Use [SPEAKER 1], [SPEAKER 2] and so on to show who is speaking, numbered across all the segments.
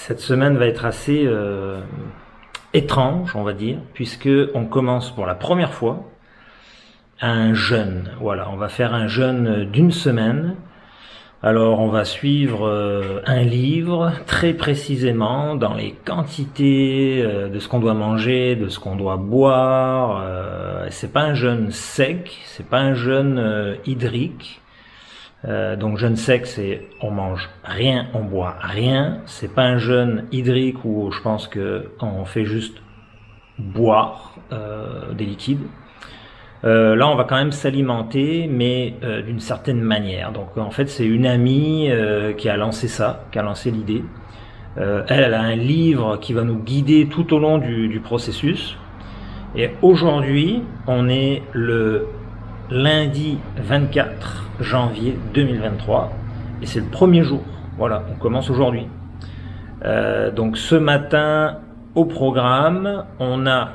[SPEAKER 1] Cette semaine va être assez étrange, on va dire, puisque on commence pour la première fois un jeûne. Voilà, on va faire un jeûne d'une semaine. Alors on va suivre un livre très précisément dans les quantités de ce qu'on doit manger, de ce qu'on doit boire. C'est pas un jeûne sec, c'est pas un jeûne hydrique. Donc jeûne sec, c'est on mange rien, on boit rien. C'est pas un jeûne hydrique où je pense que on fait juste boire des liquides. Là, on va quand même s'alimenter, mais d'une certaine manière. Donc, en fait, c'est une amie qui a lancé ça, qui a lancé l'idée. Elle a un livre qui va nous guider tout au long du processus. Et aujourd'hui, on est le lundi 24 janvier 2023, et c'est le premier jour. Voilà, on commence aujourd'hui. Donc, ce matin, au programme, on a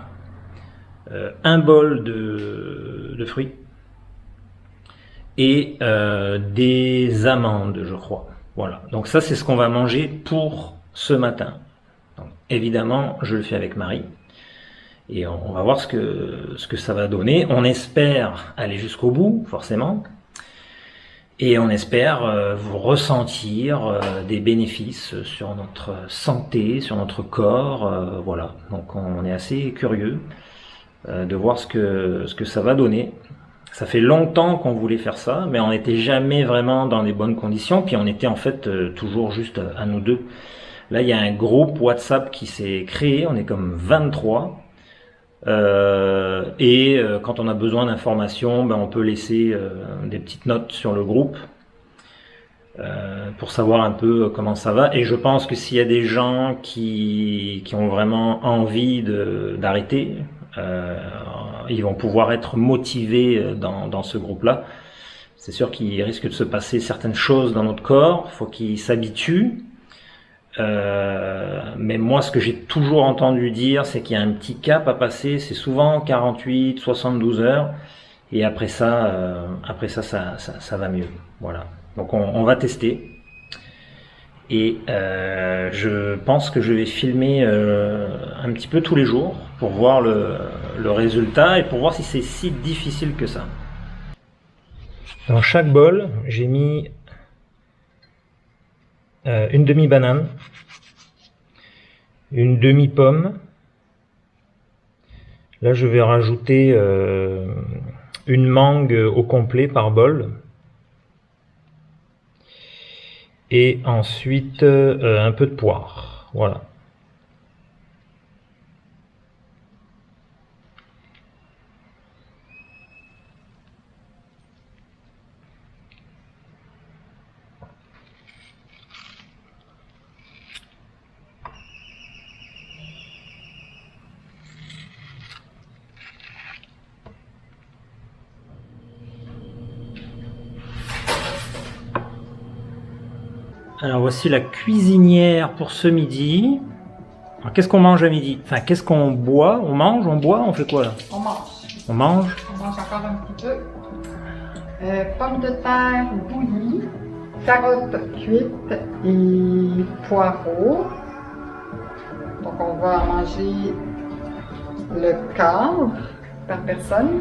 [SPEAKER 1] un bol de fruits et des amandes, je crois. Voilà. Donc ça, c'est ce qu'on va manger pour ce matin. Donc, évidemment, je le fais avec Marie. Et on va voir ce que ça va donner. On espère aller jusqu'au bout, forcément. Et on espère vous ressentir des bénéfices sur notre santé, sur notre corps. Voilà. Donc on est assez curieux de voir ce que ça va donner. Ça fait longtemps qu'on voulait faire ça, mais on n'était jamais vraiment dans les bonnes conditions, puis on était en fait toujours juste à nous deux. Là, il y a un groupe WhatsApp qui s'est créé, on est comme 23, et quand on a besoin d'informations, on peut laisser des petites notes sur le groupe pour savoir un peu comment ça va. Et je pense que s'il y a des gens qui ont vraiment envie d'arrêter, ils vont pouvoir être motivés dans ce groupe-là. C'est sûr qu'il risque de se passer certaines choses dans notre corps, il faut qu'ils s'habituent. Mais moi, ce que j'ai toujours entendu dire, c'est qu'il y a un petit cap à passer, c'est souvent 48, 72 heures, et après ça, ça va mieux. Voilà. Donc on va tester. Et je pense que je vais filmer un petit peu tous les jours pour voir le résultat et pour voir si c'est si difficile que ça. Dans chaque bol, j'ai mis une demi-banane, une demi-pomme. Là, je vais rajouter une mangue au complet par bol. Et ensuite un peu de poire. Voilà. Alors voici la cuisinière pour ce midi. Alors qu'est-ce qu'on mange à midi? Enfin, qu'est-ce qu'on boit? On mange? On boit? On fait quoi là?
[SPEAKER 2] On mange.
[SPEAKER 1] On mange?
[SPEAKER 2] On mange encore un petit peu. Pommes de terre bouillies, carottes cuites et poireaux. Donc on va manger le quart par personne.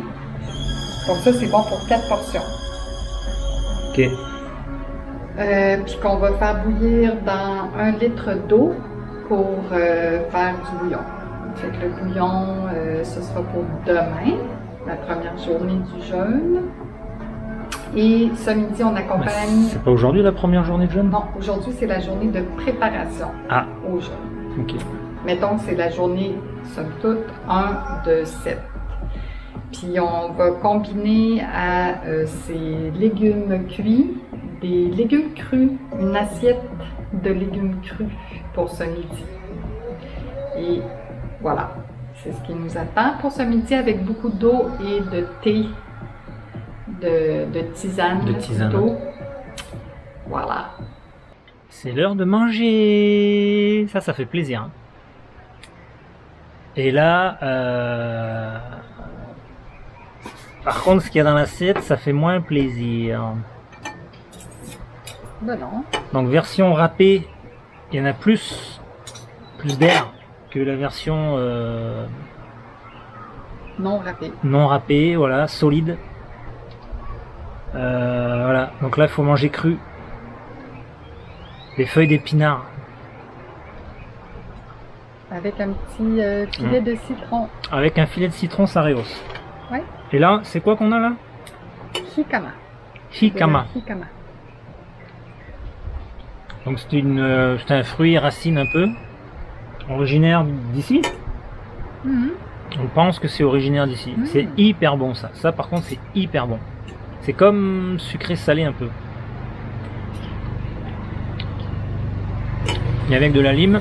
[SPEAKER 2] Donc ça c'est bon pour 4 portions.
[SPEAKER 1] Ok.
[SPEAKER 2] Puis qu'on va faire bouillir dans 1 litre d'eau pour faire du bouillon. Fait que le bouillon, ce sera pour demain, la première journée du jeûne. Et ce midi, on accompagne...
[SPEAKER 1] C'est pas aujourd'hui la première journée de jeûne?
[SPEAKER 2] Non, aujourd'hui, c'est la journée de préparation au jeûne.
[SPEAKER 1] Ok.
[SPEAKER 2] Mettons que c'est la journée, somme toute, 1 de 7. Puis on va combiner à ces légumes cuits, des légumes crus, une assiette de légumes crus pour ce midi. Et voilà, c'est ce qui nous attend pour ce midi avec beaucoup d'eau et de thé, de tisane.
[SPEAKER 1] De tisane.
[SPEAKER 2] D'eau. Voilà.
[SPEAKER 1] C'est l'heure de manger. Ça fait plaisir. Hein. Et là, par contre, ce qu'il y a dans l'assiette, ça fait moins plaisir.
[SPEAKER 2] Ben non.
[SPEAKER 1] Donc version râpée, il y en a plus plus d'air que la version
[SPEAKER 2] Non râpé.
[SPEAKER 1] non râpée, voilà, solide. Voilà, donc là il faut manger cru. Les feuilles d'épinards.
[SPEAKER 2] Avec un petit filet de citron.
[SPEAKER 1] Avec un filet de citron, ça rehausse.
[SPEAKER 2] Ouais.
[SPEAKER 1] Et là, c'est quoi qu'on a là?
[SPEAKER 2] Jicama.
[SPEAKER 1] Jicama.
[SPEAKER 2] Jicama.
[SPEAKER 1] Donc c'est un fruit racine un peu. Originaire d'ici? On pense que c'est originaire d'ici. C'est hyper bon ça. Ça par contre c'est hyper bon. C'est comme sucré salé un peu. Et avec de la lime.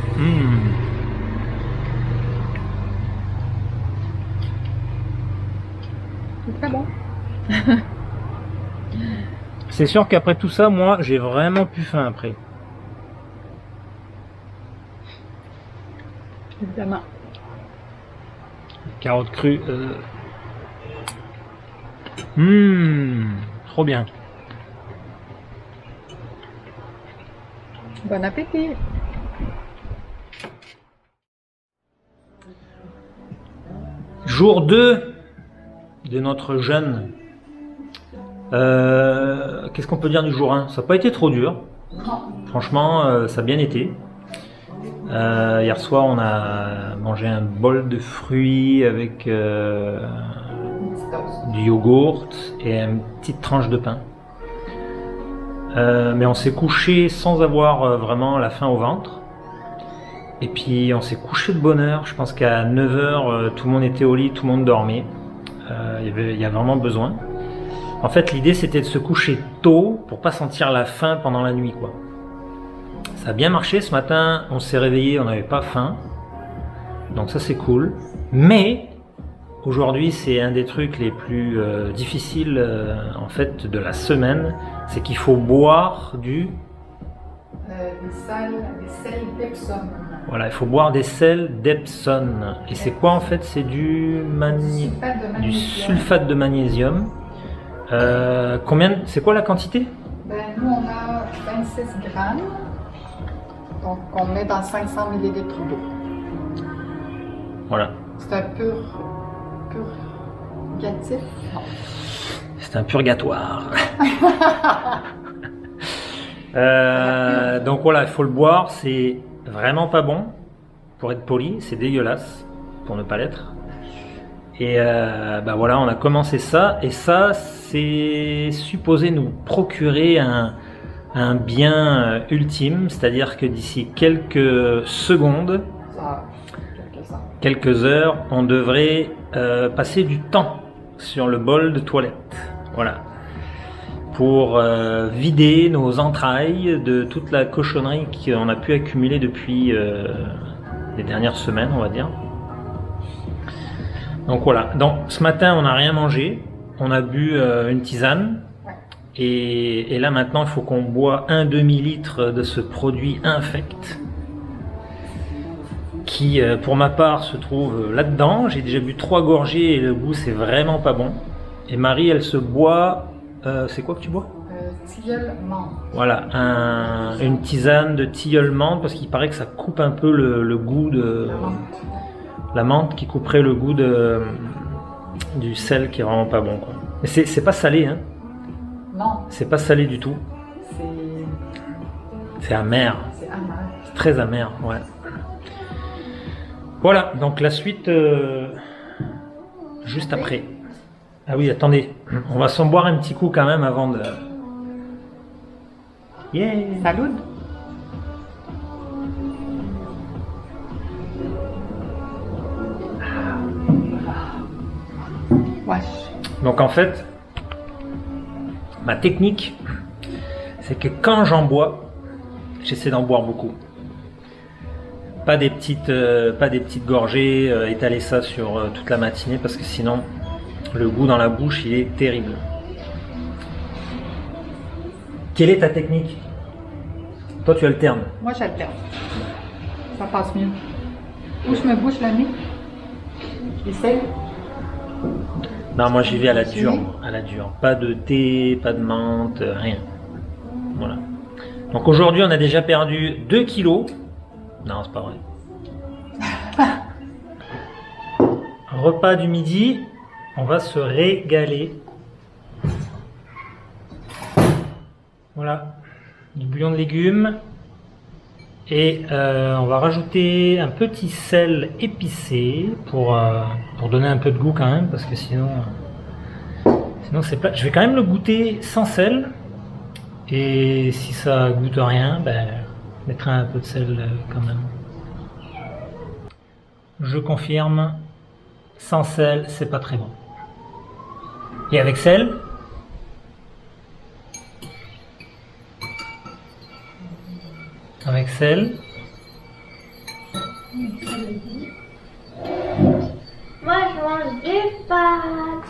[SPEAKER 2] C'est très bon.
[SPEAKER 1] C'est sûr qu'après tout ça, moi j'ai vraiment plus faim après.
[SPEAKER 2] Évidemment.
[SPEAKER 1] Carottes crues. Trop bien.
[SPEAKER 2] Bon appétit.
[SPEAKER 1] Jour 2 de notre jeûne. Qu'est-ce qu'on peut dire du jour 1? Ça n'a pas été trop dur. Franchement, ça a bien été. Hier soir, on a mangé un bol de fruits avec du yogourt et une petite tranche de pain. Mais on s'est couché sans avoir vraiment la faim au ventre. Et puis on s'est couché de bonne heure. Je pense qu'à 9h, tout le monde était au lit, tout le monde dormait. Il y a vraiment besoin. En fait, l'idée c'était de se coucher tôt pour pas sentir la faim pendant la nuit, quoi. Ça a bien marché ce matin, on s'est réveillé, on n'avait pas faim. Donc ça c'est cool. Mais aujourd'hui c'est un des trucs les plus difficiles en fait de la semaine. C'est qu'il faut boire des sels d'Epsom. Voilà, il faut boire des sels d'Epsom. Et c'est quoi en fait? C'est du sulfate de magnésium. C'est quoi la quantité?
[SPEAKER 2] Nous on a 26 grammes. Donc, on met dans 500 ml d'eau.
[SPEAKER 1] Voilà.
[SPEAKER 2] C'est un purgatif? Non.
[SPEAKER 1] C'est un purgatoire. Donc voilà, il faut le boire. C'est vraiment pas bon, pour être poli. C'est dégueulasse, pour ne pas l'être. Et voilà, on a commencé ça. Et ça, c'est supposé nous procurer un bien ultime, c'est-à-dire que d'ici quelques secondes, quelques heures, on devrait passer du temps sur le bol de toilette. Voilà. Pour vider nos entrailles de toute la cochonnerie qu'on a pu accumuler depuis les dernières semaines, on va dire. Donc voilà. Donc ce matin, on n'a rien mangé. On a bu une tisane. Et là maintenant il faut qu'on boit un demi-litre de ce produit infect qui pour ma part se trouve là-dedans. J'ai déjà bu 3 gorgées et le goût c'est vraiment pas bon. Et Marie elle se boit, c'est quoi que tu bois?
[SPEAKER 2] Tilleul menthe.
[SPEAKER 1] Voilà, une tisane de tilleul menthe parce qu'il paraît que ça coupe un peu le goût de la menthe qui couperait le goût du sel qui est vraiment pas bon, quoi. Mais c'est pas salé hein.
[SPEAKER 2] Non.
[SPEAKER 1] C'est pas salé du tout. C'est amer.
[SPEAKER 2] C'est amer.
[SPEAKER 1] C'est très amer, ouais. Voilà, donc la suite juste après. Ah oui, attendez. On va s'en boire un petit coup quand même avant de... Yeah.
[SPEAKER 2] Salut. Wesh.
[SPEAKER 1] Donc en fait... Ma technique, c'est que quand j'en bois, j'essaie d'en boire beaucoup. Pas des petites gorgées, étaler ça sur toute la matinée parce que sinon le goût dans la bouche il est terrible. Quelle est ta technique? Toi tu alternes.
[SPEAKER 2] Moi j'alterne. Ça passe mieux. Ou je me bouche le nez. J'essaie.
[SPEAKER 1] Non, moi j'y vais à la dure, Pas de thé, pas de menthe, rien. Voilà. Donc aujourd'hui on a déjà perdu 2 kilos. Non, c'est pas vrai. repas du midi, on va se régaler. Voilà, du bouillon de légumes. Et on va rajouter un petit sel épicé pour donner un peu de goût quand même, parce que sinon c'est plat. Je vais quand même le goûter sans sel. Et si ça goûte rien, ben, je mettrai un peu de sel quand même. Je confirme, sans sel, c'est pas très bon. Et avec sel, avec sel,
[SPEAKER 3] Moi, je mange des pâtes.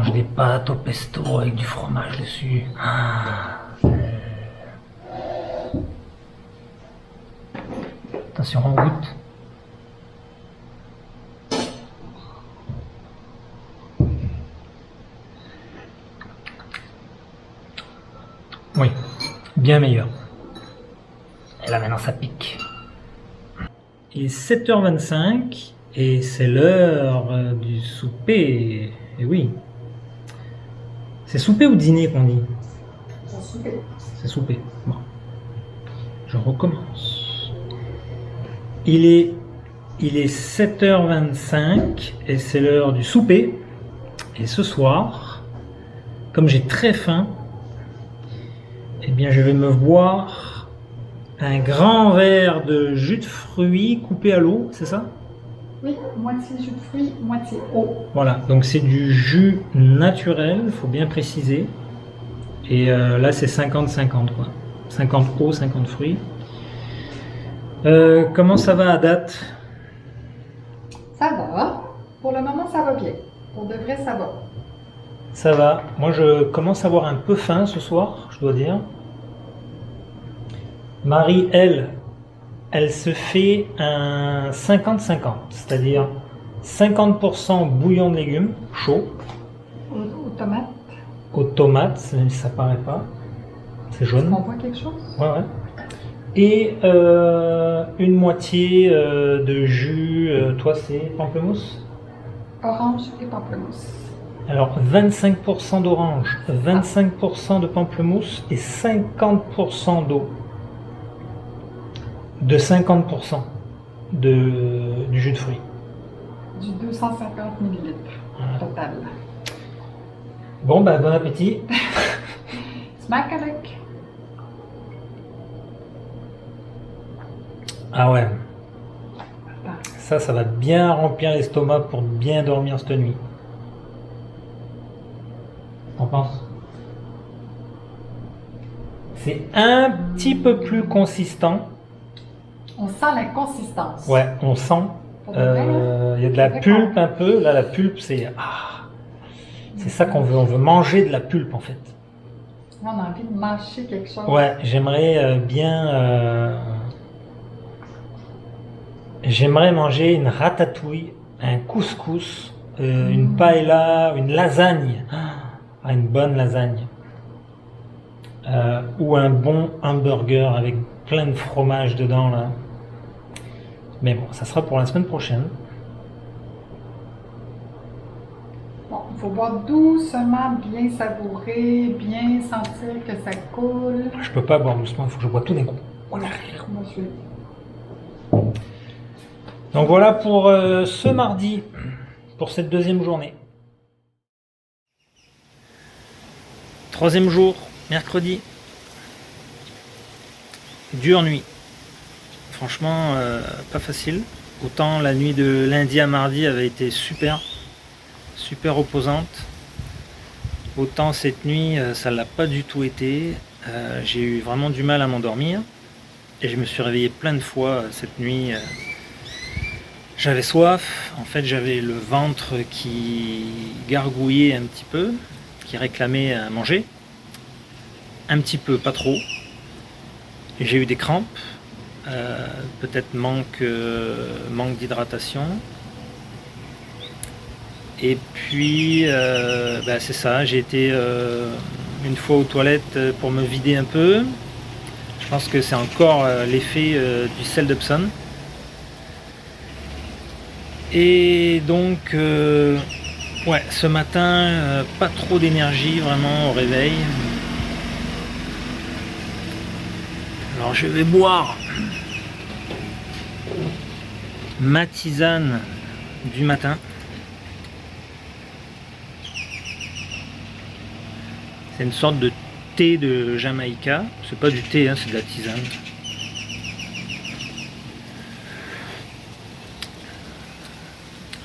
[SPEAKER 1] mange des pâtes au pesto avec du fromage dessus. Attention, on goûte. Oui, bien meilleur. Et là maintenant ça pique. Il est 7h25 et c'est l'heure du souper. Et oui. C'est souper ou dîner qu'on dit?
[SPEAKER 2] C'est souper.
[SPEAKER 1] C'est souper. Bon. Je recommence. Il est 7h25 et c'est l'heure du souper. Et ce soir, comme j'ai très faim, eh bien je vais me boire un grand verre de jus de fruits coupé à l'eau, c'est ça?
[SPEAKER 2] Oui, moitié jus de fruits, moitié eau.
[SPEAKER 1] Voilà, donc c'est du jus naturel, il faut bien préciser. Et là c'est 50-50 quoi. 50 eau, 50 fruits. Comment ça va à date?
[SPEAKER 2] Ça va. Pour le moment, ça va bien. Pour de vrai, ça va.
[SPEAKER 1] Ça va. Moi je commence à avoir un peu faim ce soir, je dois dire. Marie, elle se fait un 50-50, c'est-à-dire 50% bouillon de légumes chaud,
[SPEAKER 2] Aux tomates.
[SPEAKER 1] aux tomates, ça paraît pas, c'est jaune.
[SPEAKER 2] On voit quelque chose?
[SPEAKER 1] Ouais, ouais. Et une moitié de jus, toi c'est pamplemousse?
[SPEAKER 2] Orange et pamplemousse.
[SPEAKER 1] Alors 25% d'orange, 25% de pamplemousse et 50% d'eau. De 50% du jus de fruits.
[SPEAKER 2] Du 250 ml total.
[SPEAKER 1] Bon, bah, bon appétit.
[SPEAKER 2] Smack avec.
[SPEAKER 1] Ah ouais,
[SPEAKER 2] Attends.
[SPEAKER 1] ça va bien remplir l'estomac pour bien dormir cette nuit. T'en penses? C'est un petit peu plus consistant.
[SPEAKER 2] On sent la consistance.
[SPEAKER 1] Ouais, on sent.
[SPEAKER 2] Pour de vrai, hein?
[SPEAKER 1] Il y a de la pulpe un peu. Là, la pulpe, c'est ça qu'on veut. On veut manger de la pulpe en fait.
[SPEAKER 2] On a envie de mâcher quelque chose.
[SPEAKER 1] Ouais, j'aimerais bien. J'aimerais manger une ratatouille, un couscous, une paella, une lasagne. Une bonne lasagne. Ou un bon hamburger avec plein de fromage dedans là. Mais bon, ça sera pour la semaine prochaine.
[SPEAKER 2] Bon, il faut boire doucement, bien savourer, bien sentir que ça coule.
[SPEAKER 1] Je peux pas boire doucement, il faut que je bois tout d'un coup.
[SPEAKER 2] Moi, je vais.
[SPEAKER 1] Donc voilà pour ce mardi, pour cette deuxième journée. Troisième jour, mercredi. Dure nuit. Franchement, pas facile. Autant la nuit de lundi à mardi avait été super opposante. Autant cette nuit, ça l'a pas du tout été. J'ai eu vraiment du mal à m'endormir. Et je me suis réveillé plein de fois cette nuit. J'avais soif. En fait, j'avais le ventre qui gargouillait un petit peu, qui réclamait à manger. Un petit peu, pas trop. J'ai eu des crampes. Peut-être manque d'hydratation. Et puis c'est ça, j'ai été une fois aux toilettes pour me vider un peu. Je pense que c'est encore l'effet du sel d'Epsom. Et donc, ouais, ce matin, pas trop d'énergie vraiment au réveil. Alors je vais boire ma tisane du matin. C'est une sorte de thé de Jamaïca. C'est pas du thé, hein, c'est de la tisane.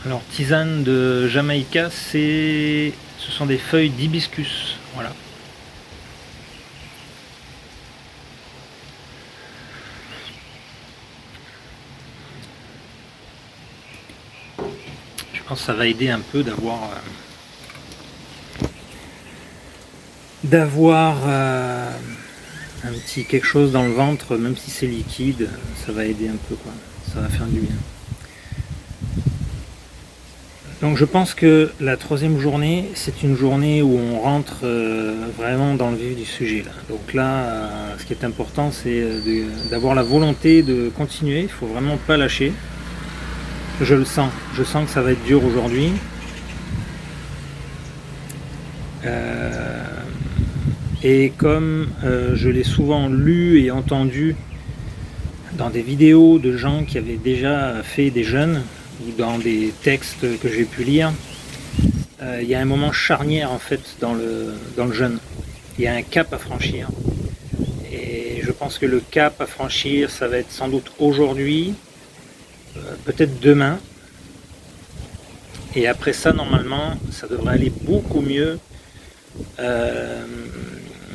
[SPEAKER 1] Alors tisane de Jamaïca, ce sont des feuilles d'hibiscus. Voilà. Je pense que ça va aider un peu d'avoir un petit quelque chose dans le ventre, même si c'est liquide, ça va aider un peu, quoi. Ça va faire du bien. Donc je pense que la troisième journée, c'est une journée où on rentre vraiment dans le vif du sujet. Là. Donc là, ce qui est important, c'est d'avoir la volonté de continuer. Il ne faut vraiment pas lâcher. Je le sens. Je sens que ça va être dur aujourd'hui. Et comme je l'ai souvent lu et entendu dans des vidéos de gens qui avaient déjà fait des jeûnes, ou dans des textes que j'ai pu lire, il y a un moment charnière en fait dans le jeûne. Il y a un cap à franchir. Et je pense que le cap à franchir, ça va être sans doute aujourd'hui, peut-être demain. Et après ça, normalement, ça devrait aller beaucoup mieux.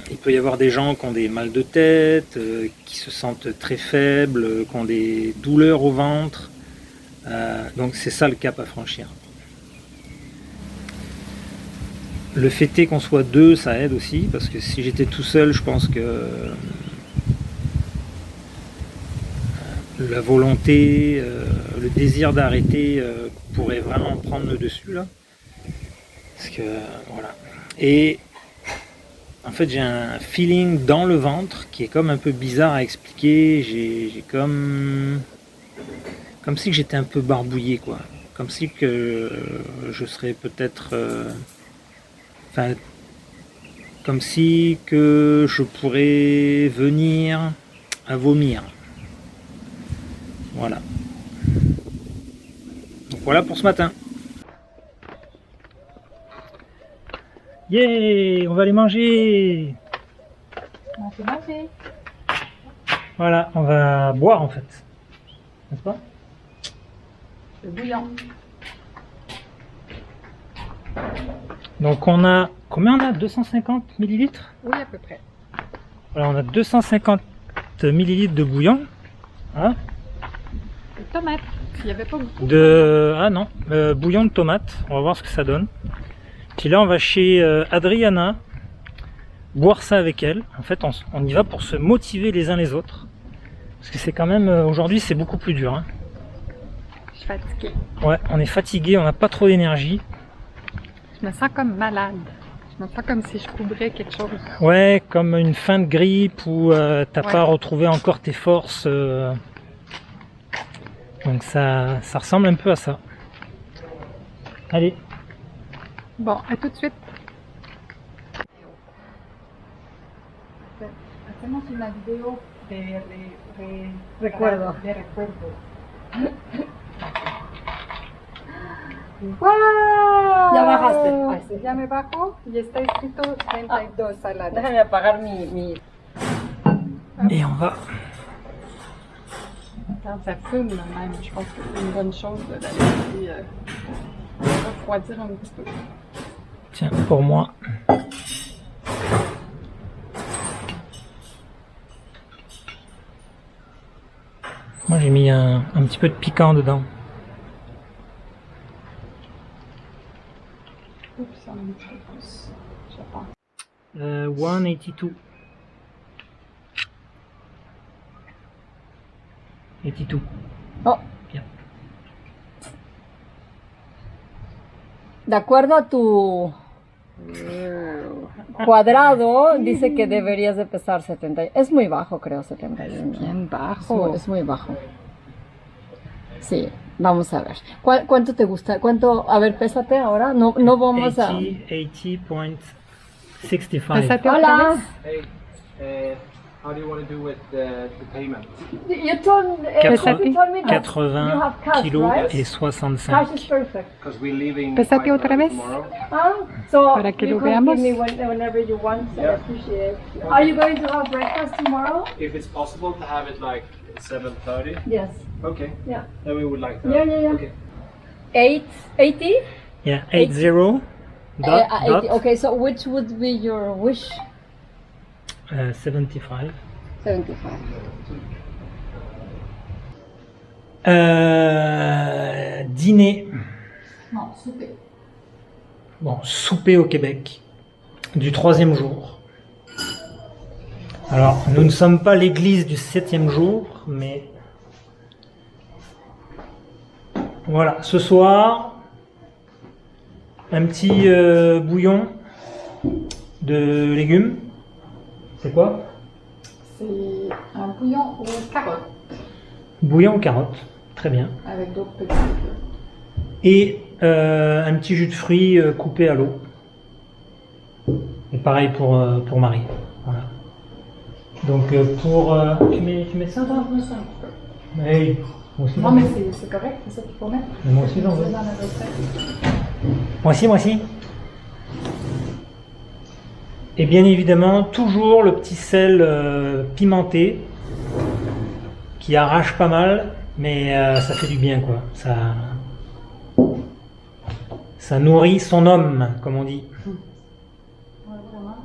[SPEAKER 1] Il peut y avoir des gens qui ont des mal de tête, qui se sentent très faibles, qui ont des douleurs au ventre. Donc c'est ça le cap à franchir. Le fait est qu'on soit deux, ça aide aussi, parce que si j'étais tout seul, je pense que la volonté, le désir d'arrêter pourrait vraiment prendre le dessus là. Parce que voilà. Et en fait j'ai un feeling dans le ventre qui est comme un peu bizarre à expliquer. J'ai comme si j'étais un peu barbouillé, quoi. Comme si que je serais peut-être... Enfin, comme si que je pourrais venir à vomir. Voilà. Donc voilà pour ce matin. Yeah, on va aller manger.
[SPEAKER 2] On peut manger.
[SPEAKER 1] Voilà, on va boire en fait. N'est-ce pas?
[SPEAKER 2] Le bouillon.
[SPEAKER 1] Donc on a... Combien on a? 250 millilitres?
[SPEAKER 2] Oui, à peu près.
[SPEAKER 1] Voilà, on a 250 millilitres de bouillon. Hein?
[SPEAKER 2] Les tomates. Il n'y avait pas beaucoup.
[SPEAKER 1] Ah non, bouillon de tomate. On va voir ce que ça donne. Puis là on va chez Adriana boire ça avec elle. En fait on y va pour se motiver les uns les autres. Parce que c'est quand même... aujourd'hui c'est beaucoup plus dur. Hein.
[SPEAKER 2] Je suis fatiguée.
[SPEAKER 1] Ouais, on est fatigué, on n'a pas trop d'énergie.
[SPEAKER 2] Je me sens comme malade. Je me sens comme si je couvrais quelque chose.
[SPEAKER 1] Ouais, comme une fin de grippe où t'as pas retrouvé encore tes forces. Donc ça ressemble un peu à ça. Allez.
[SPEAKER 2] Bon, à tout de suite. Hacemos una video de recuerdo. ¡Wow!
[SPEAKER 4] Ya bajaste.
[SPEAKER 2] Ya me bajo y está escrito 32 saladas.
[SPEAKER 4] Déjame apagar mi...
[SPEAKER 1] Et on va...
[SPEAKER 2] Quand ça fume même, je pense que c'est une bonne chose de la laisser refroidir un petit peu.
[SPEAKER 1] Tiens, pour moi. Moi j'ai mis un petit peu de piquant dedans.
[SPEAKER 2] Oups, ça en est très plus, je pense.
[SPEAKER 1] 182. 82.
[SPEAKER 4] Oh.
[SPEAKER 1] Bien.
[SPEAKER 4] De acuerdo a tu cuadrado, dice que deberías de pesar 70. Es muy bajo, creo, 71.
[SPEAKER 2] Bien bajo.
[SPEAKER 4] Es muy bajo. Sí, vamos a ver. ¿Cuánto te gusta? ¿Cuánto? A ver, pésate ahora. No, no vamos a.
[SPEAKER 1] 80.65.
[SPEAKER 2] Pésate otra
[SPEAKER 4] Hola.
[SPEAKER 2] vez.
[SPEAKER 5] Hey, how do you want to do with the payment?
[SPEAKER 4] You told,
[SPEAKER 2] Quatre-
[SPEAKER 4] you told me that you
[SPEAKER 1] 80
[SPEAKER 4] have cash,
[SPEAKER 1] kilos
[SPEAKER 4] right?
[SPEAKER 1] et
[SPEAKER 4] Cash is
[SPEAKER 1] 65.
[SPEAKER 4] perfect.
[SPEAKER 5] Because we're leaving
[SPEAKER 2] Pésate otra
[SPEAKER 5] 5:30
[SPEAKER 2] vez.
[SPEAKER 5] tomorrow.
[SPEAKER 4] So
[SPEAKER 2] Para que
[SPEAKER 4] you
[SPEAKER 2] lo
[SPEAKER 4] can
[SPEAKER 2] veamos.
[SPEAKER 4] give me whenever you want. I
[SPEAKER 5] Yeah.
[SPEAKER 4] appreciate it. Are you going to have breakfast tomorrow?
[SPEAKER 5] If it's possible to have it like 7:30.
[SPEAKER 4] Yes.
[SPEAKER 5] Okay.
[SPEAKER 4] Yeah.
[SPEAKER 5] Then we would like that.
[SPEAKER 4] Yeah.
[SPEAKER 5] Okay.
[SPEAKER 4] 80?
[SPEAKER 1] Yeah, 80 dot,
[SPEAKER 4] 80. Okay, so which would be your wish?
[SPEAKER 1] 75.
[SPEAKER 4] 75.
[SPEAKER 1] Dîner,
[SPEAKER 2] Non, souper.
[SPEAKER 1] bon, souper au Québec, du 3e jour. Alors, nous ne sommes pas l'église du 7e jour, mais voilà, ce soir, un petit bouillon de légumes. C'est quoi?
[SPEAKER 2] C'est un bouillon aux carottes
[SPEAKER 1] Bouillon aux carottes, très bien.
[SPEAKER 2] avec d'autres petits légumes.
[SPEAKER 1] Et un petit jus de fruits coupé à l'eau. Et pareil pour Marie. Voilà. Donc tu mets ça toi? Oui, moi aussi.
[SPEAKER 2] Non, mais c'est correct, c'est ça qu'il faut mettre.
[SPEAKER 1] Mais moi aussi j'en veux.
[SPEAKER 2] C'est dans la recette.
[SPEAKER 1] Moi aussi. Et bien évidemment, toujours le petit sel pimenté qui arrache pas mal, mais ça fait du bien quoi. Ça nourrit son homme, comme on dit.
[SPEAKER 2] Ouais, vraiment.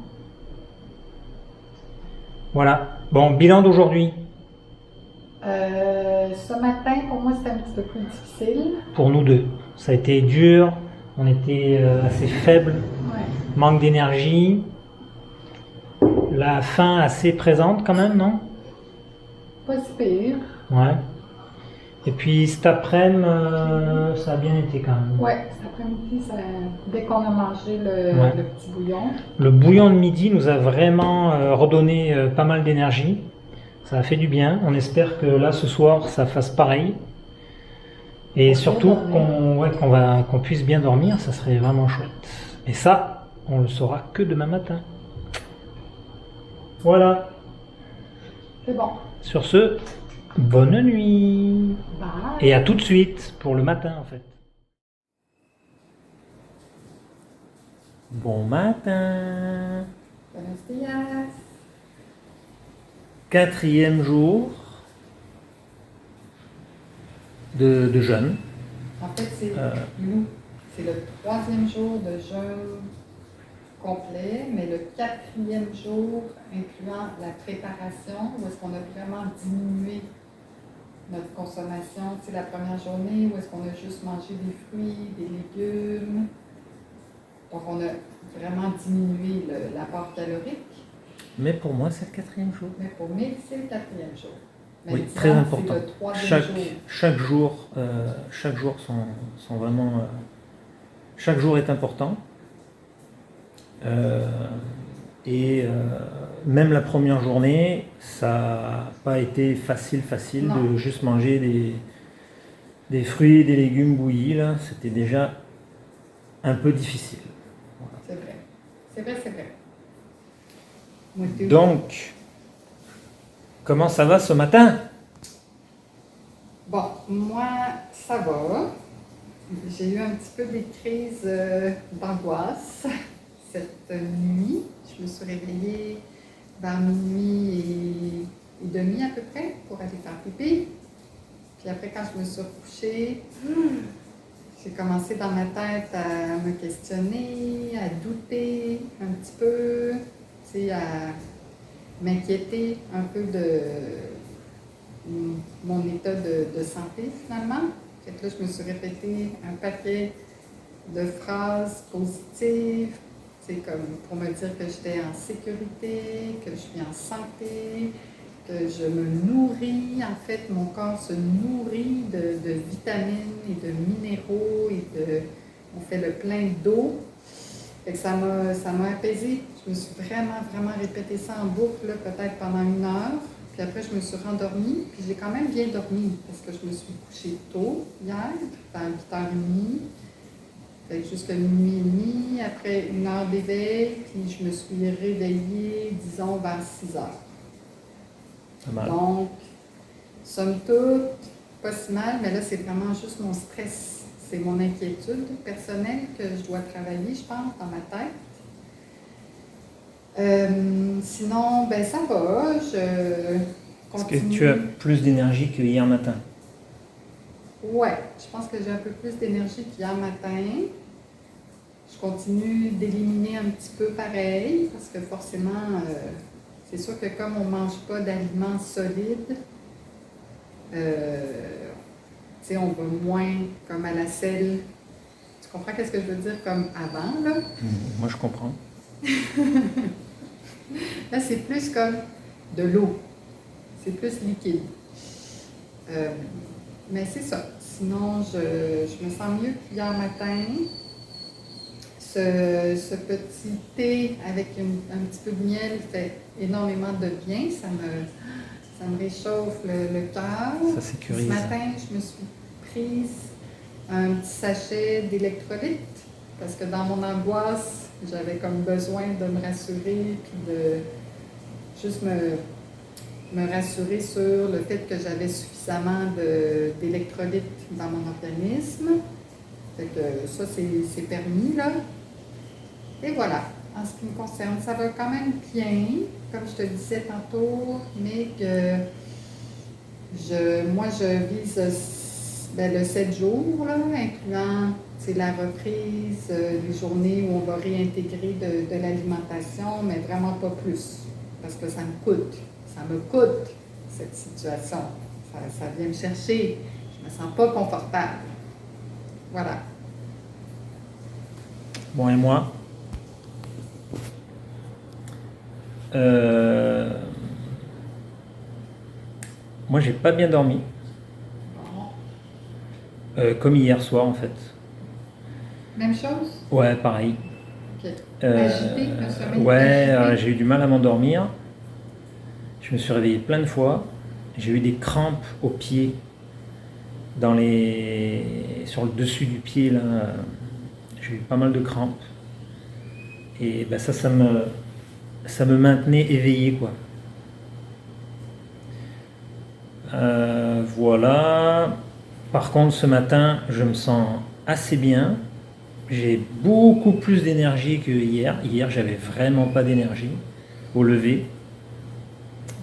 [SPEAKER 1] Voilà. Bon, bilan d'aujourd'hui.
[SPEAKER 2] Ce matin, pour moi, c'était un petit peu plus difficile.
[SPEAKER 1] Pour nous deux. Ça a été dur, on était assez faibles,
[SPEAKER 2] Ouais.
[SPEAKER 1] manque d'énergie, la faim assez présente quand même, non?
[SPEAKER 2] Pas si pire.
[SPEAKER 1] Ouais. Et puis cet après-midi, ça a bien été quand même.
[SPEAKER 2] Ouais, cet après-midi, dès qu'on a mangé
[SPEAKER 1] Ouais.
[SPEAKER 2] le petit bouillon,
[SPEAKER 1] Le bouillon de midi nous a vraiment redonné pas mal d'énergie. Ça a fait du bien. On espère que là, ce soir, ça fasse pareil. Et
[SPEAKER 2] Pour
[SPEAKER 1] surtout
[SPEAKER 2] bien
[SPEAKER 1] qu'on puisse bien dormir, ça serait vraiment chouette. Et ça, on le saura que demain matin. Voilà.
[SPEAKER 2] c'est bon.
[SPEAKER 1] Sur ce, bonne nuit.
[SPEAKER 2] Bye.
[SPEAKER 1] Et à tout de suite pour le matin en fait. Bon matin.
[SPEAKER 2] Buenos días.
[SPEAKER 1] 4e jour de jeûne.
[SPEAKER 2] En fait, c'est c'est le 3e jour de jeûne complet, mais le 4e jour incluant la préparation, où est-ce qu'on a vraiment diminué notre consommation. C'est la première journée où est-ce qu'on a juste mangé des fruits, des légumes. Donc, on a vraiment diminué l'apport calorique.
[SPEAKER 1] Mais pour moi, c'est le 4e jour.
[SPEAKER 2] Mais pour Mick, c'est le 4e jour. Mais
[SPEAKER 1] Oui,
[SPEAKER 2] le
[SPEAKER 1] très
[SPEAKER 2] dimanche,
[SPEAKER 1] important.
[SPEAKER 2] C'est le 3e jour.
[SPEAKER 1] Chaque jour sont vraiment. Chaque jour est important. Même la première journée, ça n'a pas été facile
[SPEAKER 2] Non.
[SPEAKER 1] de juste manger des fruits et des légumes bouillis. Là, c'était déjà un peu difficile.
[SPEAKER 2] C'est vrai. C'est vrai, c'est vrai. Moi, tout.
[SPEAKER 1] Donc, comment ça va ce matin?
[SPEAKER 2] Bon, moi, ça va. J'ai eu un petit peu des crises d'angoisse cette nuit. Je me suis réveillée vers minuit et demi à peu près pour aller faire pipi. Puis après, quand je me suis recouchée, j'ai commencé dans ma tête à me questionner, à douter un petit peu, tu sais, à m'inquiéter un peu de mon état de santé finalement. Fait que là, je me suis répété un paquet de phrases positives, c'est comme pour me dire que j'étais en sécurité, que je suis en santé, que je me nourris. En fait, mon corps se nourrit de vitamines et de minéraux on fait le plein d'eau. Fait que ça m'a apaisée. Je me suis vraiment répété ça en boucle, là, peut-être pendant 1 heure. Puis après, je me suis rendormie, puis j'ai quand même bien dormi parce que je me suis couchée tôt hier, vers 8h30. Fait que jusqu'à minuit et demi, après 1 heure d'éveil, puis je me suis réveillée, disons, vers 6h.
[SPEAKER 1] Pas mal.
[SPEAKER 2] Donc, somme toute, pas si mal, mais là, c'est vraiment juste mon stress. C'est mon inquiétude personnelle que je dois travailler, je pense, dans ma tête. Sinon, ben ça va, je
[SPEAKER 1] Est-ce
[SPEAKER 2] continue.
[SPEAKER 1] que tu as plus d'énergie que hier matin?
[SPEAKER 2] Ouais, je pense que j'ai un peu plus d'énergie qu'hier matin. Je continue d'éliminer un petit peu pareil, parce que forcément, c'est sûr que comme on ne mange pas d'aliments solides, tu sais, on va moins comme à la selle. Tu comprends qu'est-ce que je veux dire comme avant, là?
[SPEAKER 1] Moi, je comprends.
[SPEAKER 2] Là, c'est plus comme de l'eau. C'est plus liquide. Mais c'est ça. Sinon, je me sens mieux qu'hier matin. Ce petit thé avec un petit peu de miel fait énormément de bien. Ça me réchauffe le cœur.
[SPEAKER 1] Ça sécurise.
[SPEAKER 2] Ce matin, je me suis prise un petit sachet d'électrolytes parce que dans mon angoisse, j'avais comme besoin de me rassurer puis de juste me rassurer sur le fait que j'avais suffisamment d'électrolytes dans mon organisme. Fait que ça, c'est permis, là. Et voilà, en ce qui me concerne, ça va quand même bien, comme je te disais tantôt, mais que moi, je vise le 7 jours, là, incluant la reprise, les journées où on va réintégrer de l'alimentation, mais vraiment pas plus, parce que ça me coûte. Ça me coûte, cette situation. Ça vient me chercher. Je me sens pas confortable. Voilà.
[SPEAKER 1] Bon, et moi? Moi, j'ai pas bien dormi. Comme hier soir, en fait.
[SPEAKER 2] Même chose?
[SPEAKER 1] Ouais, pareil.
[SPEAKER 2] Ok. Agité, le sommeil
[SPEAKER 1] Ouais,
[SPEAKER 2] agité?
[SPEAKER 1] j'ai eu du mal à m'endormir. Je me suis réveillé plein de fois. J'ai eu des crampes aux pieds, sur le dessus du pied, là. J'ai eu pas mal de crampes. Et ben ça me maintenait éveillé, quoi. Voilà. Par contre, ce matin, je me sens assez bien. J'ai beaucoup plus d'énergie que hier. Hier, j'avais vraiment pas d'énergie au lever.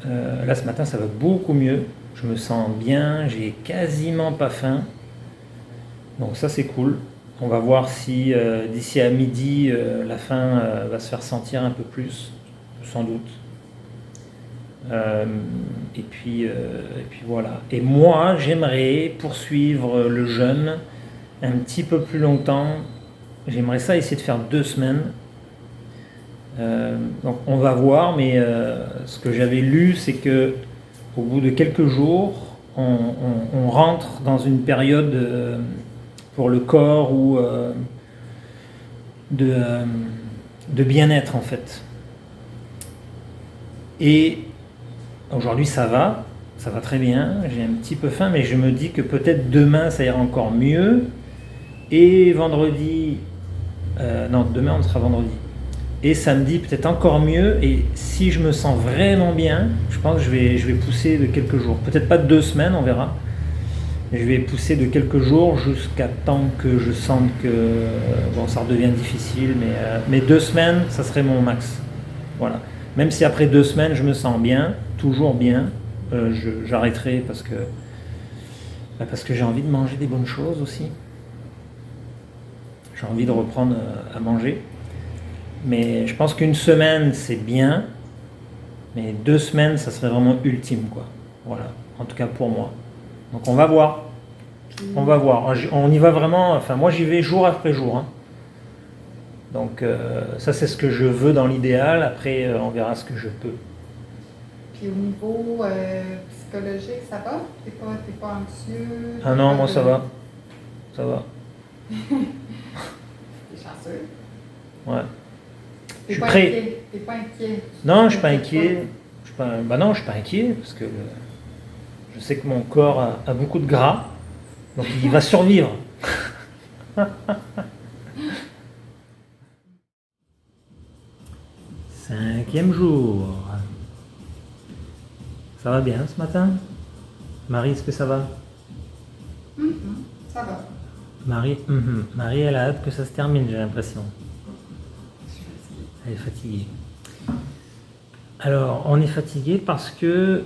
[SPEAKER 1] Là, ce matin, ça va beaucoup mieux. Je me sens bien, j'ai quasiment pas faim. Donc ça, c'est cool. On va voir si d'ici à midi, la faim va se faire sentir un peu plus, sans doute. Et puis voilà. Et moi, j'aimerais poursuivre le jeûne un petit peu plus longtemps. J'aimerais ça essayer de faire 2 semaines. Donc on va voir, mais ce que j'avais lu, c'est que au bout de quelques jours, on rentre dans une période pour le corps ou de bien-être, en fait. Et aujourd'hui, ça va très bien. J'ai un petit peu faim, mais je me dis que peut-être demain, ça ira encore mieux. Et vendredi, non, demain, on sera vendredi. Et samedi, peut-être encore mieux. Et si je me sens vraiment bien, je pense que je vais pousser de quelques jours. Peut-être pas de 2 semaines, on verra. Je vais pousser de quelques jours jusqu'à temps que je sente que ça redevient difficile. Mais 2 semaines, ça serait mon max. Voilà. Même si après 2 semaines, je me sens bien, toujours bien, j'arrêterai parce que j'ai envie de manger des bonnes choses aussi. J'ai envie de reprendre à manger. Mais je pense qu'une semaine, c'est bien. Mais 2 semaines, ça serait vraiment ultime, quoi. Voilà. En tout cas pour moi. Donc on va voir. On va voir. On y va vraiment. Enfin, moi, j'y vais jour après jour. Hein. Donc ça, c'est ce que je veux dans l'idéal. Après, on verra ce que je peux.
[SPEAKER 2] Puis au niveau psychologique, ça va? T'es pas anxieux?
[SPEAKER 1] Ah non, moi, ça va. Ça va.
[SPEAKER 2] T'es chanceux.
[SPEAKER 1] Ouais.
[SPEAKER 2] T'es
[SPEAKER 1] Je suis
[SPEAKER 2] pas
[SPEAKER 1] prêt.
[SPEAKER 2] inquiet. T'es pas inquiet.
[SPEAKER 1] Non, je suis pas inquiet. Je suis pas, bah non, je suis pas inquiet parce que je sais que mon corps a beaucoup de gras, donc il va survivre. Cinquième jour. Ça va bien ce matin? Marie, est-ce que ça va?
[SPEAKER 2] Ça va.
[SPEAKER 1] Marie, Marie, elle a hâte que ça se termine, j'ai l'impression. Elle est fatiguée. Alors, on est fatigué parce que,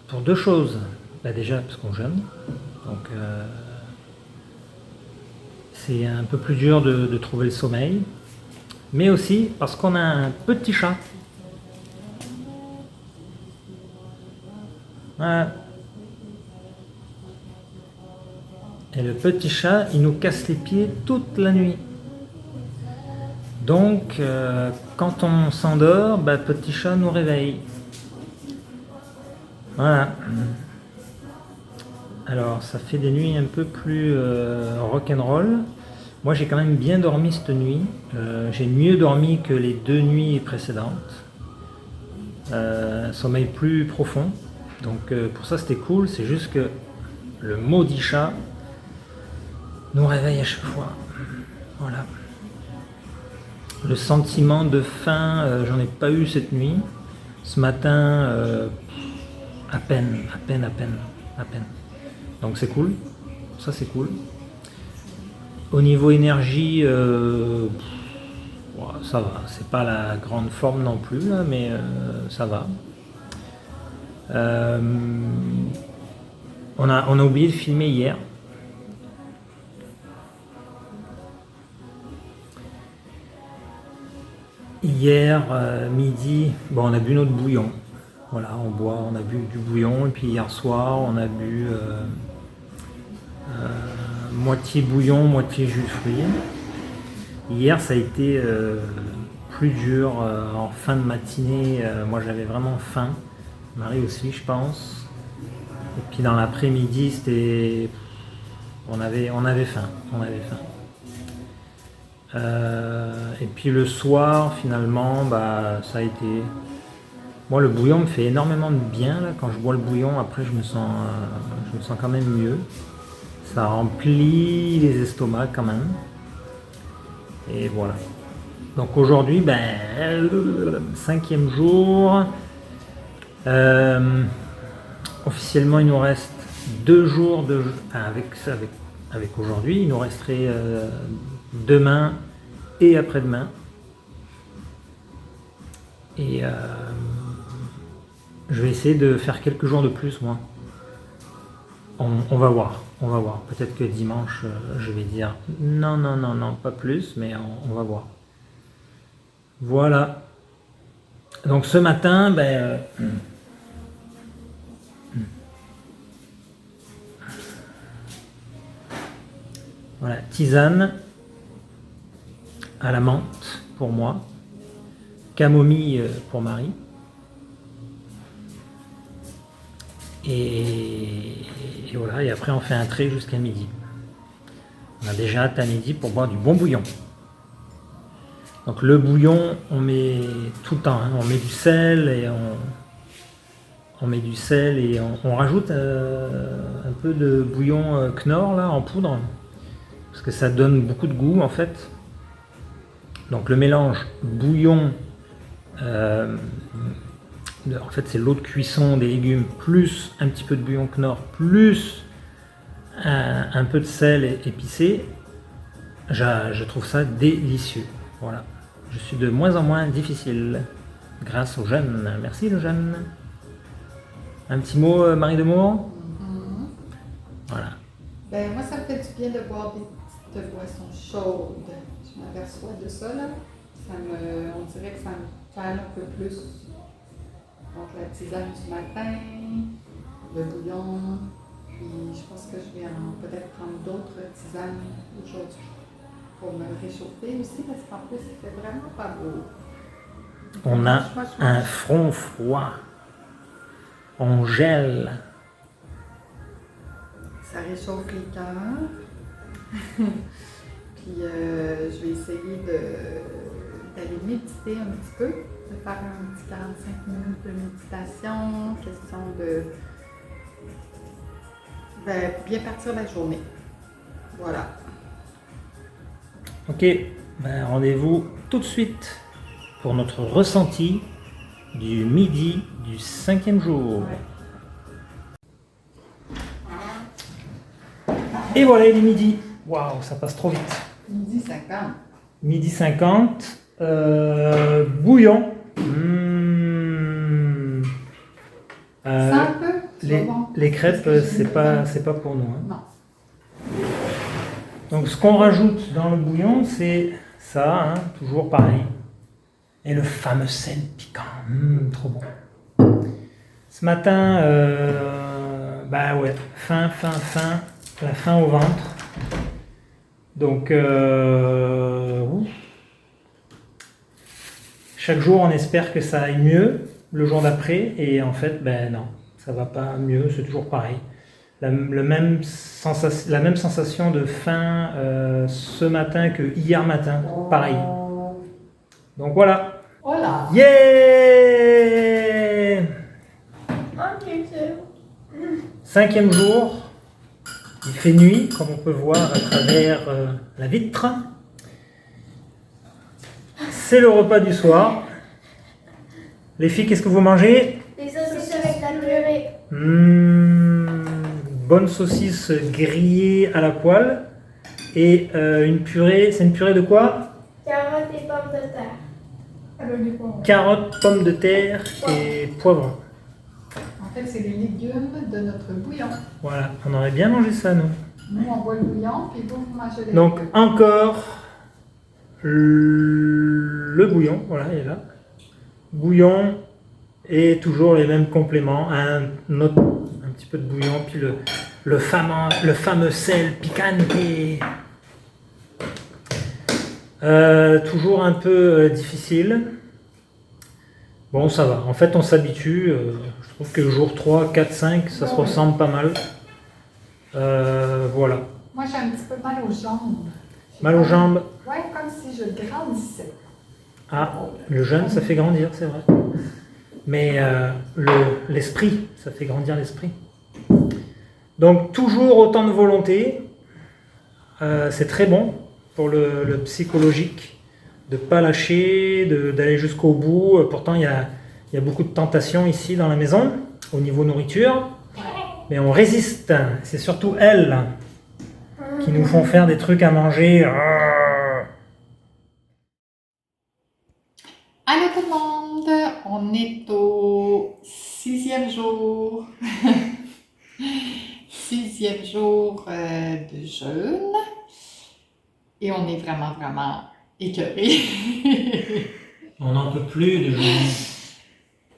[SPEAKER 1] pour deux choses. Bah déjà, parce qu'on jeûne. Donc, c'est un peu plus dur de trouver le sommeil. Mais aussi parce qu'on a un petit chat. Voilà. Et le petit chat, il nous casse les pieds toute la nuit. Donc, quand on s'endort, bah, petit chat nous réveille. Voilà. Alors, ça fait des nuits un peu plus rock'n'roll. Moi, j'ai quand même bien dormi cette nuit. J'ai mieux dormi que les 2 nuits précédentes. Sommeil plus profond. Donc, pour ça, c'était cool. C'est juste que le maudit chat nous réveille à chaque fois. Voilà. Le sentiment de faim, j'en ai pas eu cette nuit. Ce matin, à peine. Donc c'est cool. Ça c'est cool. Au niveau énergie, ça va. C'est pas la grande forme non plus, là, mais ça va. On a oublié de filmer hier. Hier midi, bon, on a bu notre bouillon. Voilà, on a bu du bouillon. Et puis hier soir, on a bu moitié bouillon, moitié jus de fruits. Hier, ça a été plus dur en fin de matinée. Moi, j'avais vraiment faim. Marie aussi, je pense. Et puis dans l'après-midi, c'était, on avait faim. Et puis le soir, finalement, bah, ça a été... Moi, le bouillon me fait énormément de bien. Là. Quand je bois le bouillon, après, je me sens quand même mieux. Ça remplit les estomacs quand même. Et voilà. Donc aujourd'hui, ben, 5e jour. Officiellement, il nous reste 2 jours de... Enfin, avec aujourd'hui, il nous resterait demain et après-demain. Et je vais essayer de faire quelques jours de plus, moi. On va voir. Peut-être que dimanche, je vais dire non, pas plus, mais on va voir. Voilà. Donc ce matin, ben... voilà, tisane à la menthe pour moi, camomille pour Marie. Et voilà, et après on fait un trait jusqu'à midi. On a déjà hâte à midi pour boire du bon bouillon. Donc le bouillon, on met tout le temps, hein, on met du sel et on rajoute un peu de bouillon Knorr là en poudre parce que ça donne beaucoup de goût en fait. Donc le mélange bouillon, en fait c'est l'eau de cuisson des légumes plus un petit peu de bouillon Knorr plus un peu de sel épicé. Je trouve ça délicieux. Voilà. Je suis de moins en moins difficile grâce au jeûne. Merci le jeûne. Un petit mot, Marie Demour. Voilà.
[SPEAKER 2] Ben, moi, ça me fait du bien de boire des petites boissons chaudes. Je m'aperçois de ça, là. On dirait que ça me calme un peu plus. Donc, la tisane du matin, le bouillon, puis je pense que je vais peut-être prendre d'autres tisanes aujourd'hui pour me réchauffer aussi, parce qu'en plus, il fait vraiment pas beau.
[SPEAKER 1] On a un front froid. On gèle.
[SPEAKER 2] Ça réchauffe les cœurs. Puis je vais essayer d'aller méditer un petit peu. de faire un petit 45 minutes de méditation, question de bien partir la journée. Voilà.
[SPEAKER 1] Ok, ben, rendez-vous tout de suite pour notre ressenti du midi du 5e jour.
[SPEAKER 2] Ouais.
[SPEAKER 1] Et voilà, il est midi. Waouh, ça passe trop vite.
[SPEAKER 2] Midi 50.
[SPEAKER 1] Midi 50, bouillon.
[SPEAKER 2] Ça un peu?
[SPEAKER 1] Les crêpes, c'est pas pour nous. Hein.
[SPEAKER 2] Non.
[SPEAKER 1] Donc ce qu'on rajoute dans le bouillon, c'est ça, hein, toujours pareil. Et le fameux sel piquant, trop bon. Ce matin, bah ouais, faim, la faim au ventre. Donc, chaque jour, on espère que ça aille mieux le jour d'après, et en fait, ben non, ça va pas mieux, c'est toujours pareil. La même sensation de faim ce matin que hier matin, pareil. Donc voilà.
[SPEAKER 2] Voilà.
[SPEAKER 1] Yeah! 5e jour, il fait nuit, comme on peut voir à travers la vitre. C'est le repas du soir. Les filles, qu'est-ce que vous mangez?
[SPEAKER 3] Des saucisses avec la purée.
[SPEAKER 1] Bonne saucisse grillée à la poêle. Et une purée, c'est une purée de quoi?
[SPEAKER 3] Carottes et pommes de terre.
[SPEAKER 1] Carottes, pommes de terre et poivrons.
[SPEAKER 2] En fait, c'est les légumes de notre bouillon.
[SPEAKER 1] Voilà, on aurait bien mangé ça, nous.
[SPEAKER 2] Nous, on boit le bouillon, puis vous mangez les
[SPEAKER 1] Donc,
[SPEAKER 2] légumes.
[SPEAKER 1] encore le bouillon, voilà, il est là. Bouillon et toujours les mêmes compléments. Un petit peu de bouillon, puis le fameux sel picante. Toujours un peu difficile. Bon, ça va. En fait, on s'habitue. Je trouve que le jour 3, 4, 5, ça se ressemble pas mal. Voilà.
[SPEAKER 2] Moi, j'ai un petit peu mal aux jambes.
[SPEAKER 1] Mal aux jambes.
[SPEAKER 2] Ouais, comme si je grandissais.
[SPEAKER 1] Ah, le jeûne, ça fait grandir, c'est vrai. Mais l'esprit, ça fait grandir l'esprit. Donc, toujours autant de volonté. C'est très bon pour le psychologique. De ne pas lâcher, d'aller jusqu'au bout. Pourtant, il y a beaucoup de tentations ici dans la maison, au niveau nourriture. Mais on résiste. C'est surtout elles qui nous font faire des trucs à manger.
[SPEAKER 2] Allô tout le monde, on est au 6e jour. 6e jour de jeûne. Et on est vraiment écœurés.
[SPEAKER 1] On n'en peut plus de jeûner.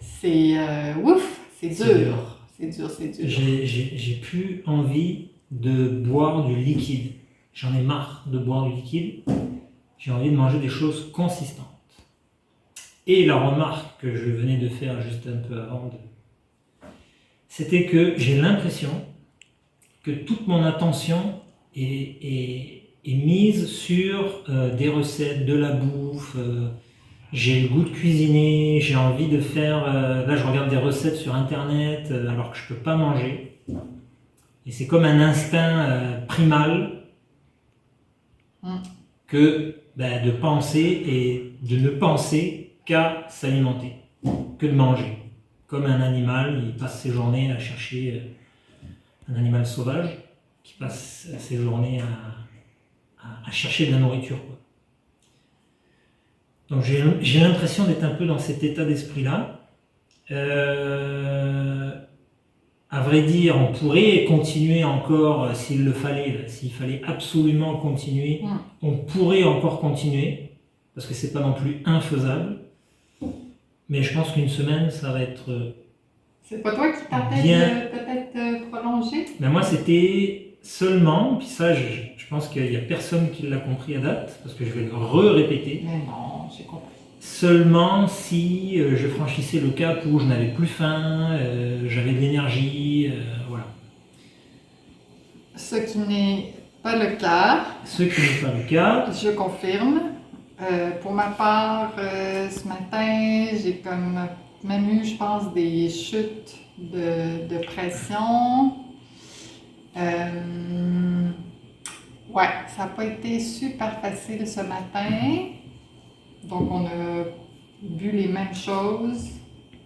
[SPEAKER 2] C'est ouf, c'est dur. C'est dur.
[SPEAKER 1] J'ai plus envie de boire du liquide. J'en ai marre de boire du liquide. J'ai envie de manger des choses consistantes. Et la remarque que je venais de faire juste un peu avant, c'était que j'ai l'impression que toute mon attention est mise sur des recettes, de la bouffe. J'ai le goût de cuisiner, j'ai envie de faire... là, je regarde des recettes sur Internet alors que je ne peux pas manger. Et c'est comme un instinct primal que de penser et de ne penser qu'à s'alimenter, que de manger. Comme un animal, il passe ses journées à chercher un animal sauvage qui passe ses journées à chercher de la nourriture, quoi. Donc j'ai l'impression d'être un peu dans cet état d'esprit-là. À vrai dire, on pourrait continuer encore s'il le fallait, s'il fallait absolument continuer, on pourrait encore continuer, parce que c'est pas non plus infaisable. Mais je pense qu'une semaine, ça va être...
[SPEAKER 2] C'est pas toi qui t'appelles
[SPEAKER 1] bien...
[SPEAKER 2] peut-être prolonger?
[SPEAKER 1] Mais moi, c'était seulement, puis ça, je pense qu'il n'y a personne qui l'a compris à date, parce que je vais le répéter.
[SPEAKER 2] Mais non, j'ai compris.
[SPEAKER 1] Seulement si je franchissais le cap où je n'avais plus faim, j'avais de l'énergie, voilà.
[SPEAKER 2] Ce qui n'est pas le cas.
[SPEAKER 1] Ce qui n'est pas le cas.
[SPEAKER 2] Je confirme. Pour ma part, ce matin, j'ai comme même eu, je pense, des chutes de pression. Ouais, ça n'a pas été super facile ce matin. Donc, on a bu les mêmes choses.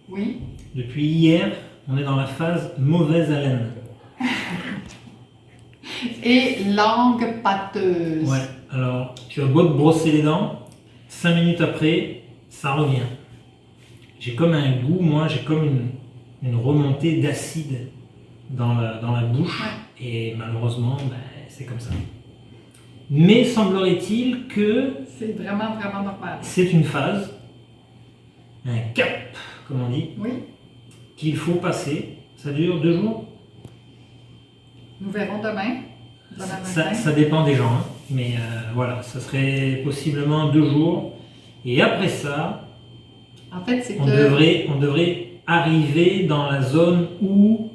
[SPEAKER 2] Oui.
[SPEAKER 1] Depuis hier, on est dans la phase mauvaise haleine.
[SPEAKER 2] Et langue pâteuse.
[SPEAKER 1] Ouais, alors tu as beau te brosser les dents, 5 minutes après, ça revient. J'ai comme un goût, moi, j'ai comme une remontée d'acide dans la bouche.
[SPEAKER 2] Ouais.
[SPEAKER 1] Et malheureusement, ben, c'est comme ça. Mais semblerait-il que
[SPEAKER 2] C'est vraiment, vraiment normal.
[SPEAKER 1] c'est une phase, un cap, comme on dit,
[SPEAKER 2] Oui,
[SPEAKER 1] qu'il faut passer. Ça dure 2 jours.
[SPEAKER 2] nous verrons demain. Demain matin.
[SPEAKER 1] Ça dépend des gens, hein. Mais voilà, ça serait possiblement 2 jours. Et après ça,
[SPEAKER 2] En fait, c'est
[SPEAKER 1] on
[SPEAKER 2] que...
[SPEAKER 1] devrait arriver dans la zone où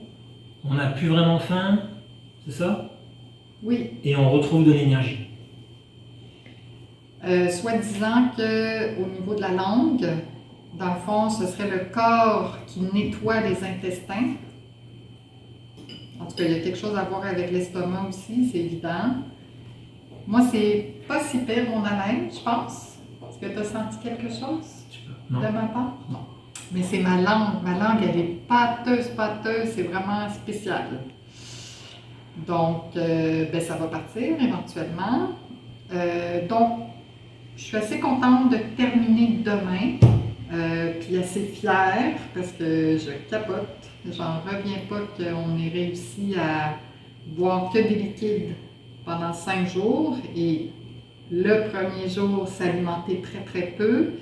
[SPEAKER 1] on n'a plus vraiment faim, c'est ça?
[SPEAKER 2] Oui,
[SPEAKER 1] Et on retrouve de l'énergie.
[SPEAKER 2] soi-disant qu'au niveau de la langue, dans le fond, ce serait le corps qui nettoie les intestins. En tout cas, il y a quelque chose à voir avec l'estomac aussi, c'est évident. Moi, c'est pas si pire mon haleine, je pense. Est-ce que tu as senti quelque chose
[SPEAKER 1] Non.
[SPEAKER 2] de ma part? Non. Mais c'est ma langue. Ma langue, elle est pâteuse, c'est vraiment spécial. Donc, ben, ça va partir éventuellement. Donc, je suis assez contente de terminer demain, puis assez fière parce que je capote. J'en reviens pas qu'on ait réussi à boire que des liquides pendant 5 jours et le premier jour s'alimenter très très peu.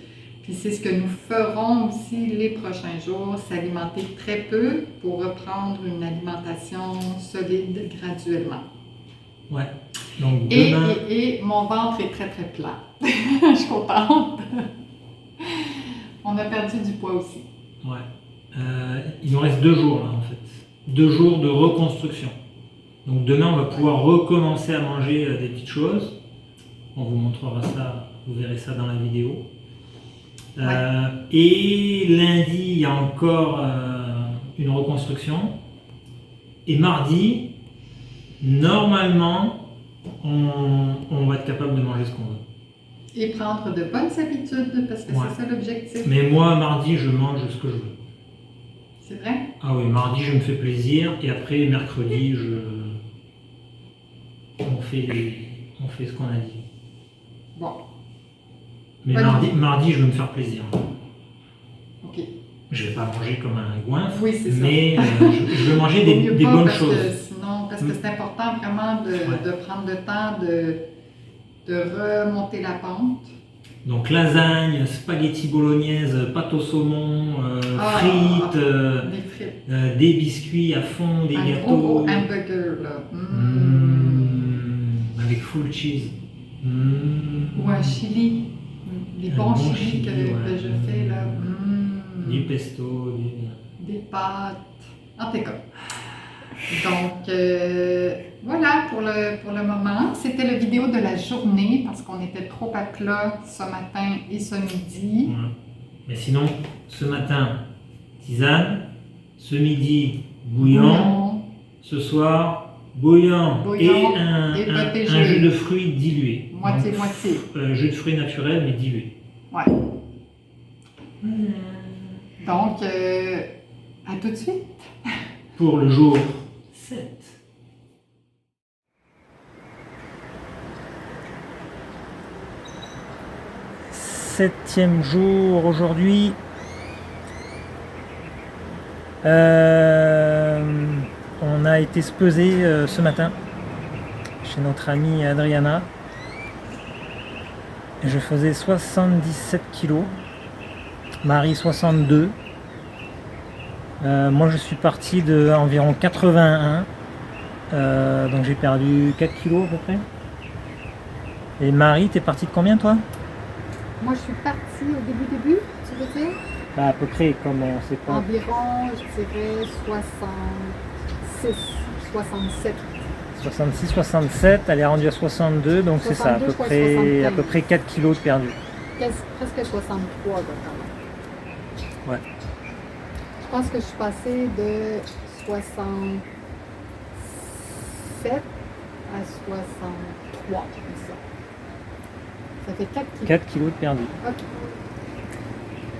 [SPEAKER 2] Puis c'est ce que nous ferons aussi les prochains jours, s'alimenter très peu pour reprendre une alimentation solide graduellement.
[SPEAKER 1] Ouais. Donc
[SPEAKER 2] Et,
[SPEAKER 1] demain,
[SPEAKER 2] et mon ventre est très très plat. Je suis contente. On a perdu du poids aussi.
[SPEAKER 1] ouais. Il nous reste 2 jours là en fait. 2 jours de reconstruction. Donc demain, on va pouvoir recommencer à manger des petites choses. On vous montrera ça, vous verrez ça dans la vidéo. Et lundi, il y a encore une reconstruction. Et mardi, normalement, on va être capable de manger ce qu'on veut.
[SPEAKER 2] Et prendre de bonnes habitudes, parce que
[SPEAKER 1] Ouais.
[SPEAKER 2] c'est ça l'objectif.
[SPEAKER 1] Mais moi, mardi, je mange ce que je veux.
[SPEAKER 2] C'est vrai?
[SPEAKER 1] Ah oui, mardi, je me fais plaisir. Et après, mercredi, on fait ce qu'on a dit.
[SPEAKER 2] Bon,
[SPEAKER 1] Mais
[SPEAKER 2] Bonne
[SPEAKER 1] mardi, je veux me faire plaisir.
[SPEAKER 2] ok.
[SPEAKER 1] Je vais pas manger comme un goinfre,
[SPEAKER 2] Oui, c'est ça.
[SPEAKER 1] mais je veux manger
[SPEAKER 2] Vaut mieux
[SPEAKER 1] des
[SPEAKER 2] pas,
[SPEAKER 1] bonnes
[SPEAKER 2] parce
[SPEAKER 1] choses.
[SPEAKER 2] que sinon, parce que c'est important vraiment de prendre le temps de remonter la pente.
[SPEAKER 1] Donc lasagne, spaghetti bolognaise, pâte au saumon, frites,
[SPEAKER 2] Des frites.
[SPEAKER 1] des biscuits à fond, des
[SPEAKER 2] Un
[SPEAKER 1] gâteaux.
[SPEAKER 2] gros hamburger, là.
[SPEAKER 1] Avec full cheese.
[SPEAKER 2] Ou un chili. Les
[SPEAKER 1] Un
[SPEAKER 2] bons
[SPEAKER 1] bon
[SPEAKER 2] chilis
[SPEAKER 1] chili,
[SPEAKER 2] que
[SPEAKER 1] ouais.
[SPEAKER 2] je fais, là.
[SPEAKER 1] Du pesto.
[SPEAKER 2] Des pâtes. En tout cas. Donc, voilà pour le moment. C'était la vidéo de la journée parce qu'on était trop à plat ce matin et ce midi.
[SPEAKER 1] Ouais. Mais sinon, ce matin, tisane. Ce midi, bouillon. Ce soir, bouillon
[SPEAKER 2] Bouillon
[SPEAKER 1] et un
[SPEAKER 2] protégé.
[SPEAKER 1] jus de fruits dilué.
[SPEAKER 2] Moitié-moitié.
[SPEAKER 1] Donc, jus de fruits naturel mais dilué.
[SPEAKER 2] Ouais. Donc, à tout de suite.
[SPEAKER 1] Pour le jour 7. Septième jour aujourd'hui. On a été se peser ce matin chez notre amie Adriana. Je faisais 77 kilos, Marie 62. Moi je suis parti de environ 81, donc j'ai perdu 4 kilos à peu près. Et Marie, t'es partie de combien toi?
[SPEAKER 2] Moi, je suis partie au début, tu veux dire?
[SPEAKER 1] À peu près, comme on sait pas.
[SPEAKER 2] Environ, je dirais 66, 67.
[SPEAKER 1] 66, 67, elle est rendue à 62, donc c'est ça,
[SPEAKER 2] 62, je crois, 75.
[SPEAKER 1] à peu près 4 kilos de perdu.
[SPEAKER 2] presque 63 là, quand même.
[SPEAKER 1] Ouais.
[SPEAKER 2] Je pense que je suis passée de 67 à 63, comme ça. Ça fait 4 kilos.
[SPEAKER 1] 4 kilos de perdu.
[SPEAKER 2] Ok.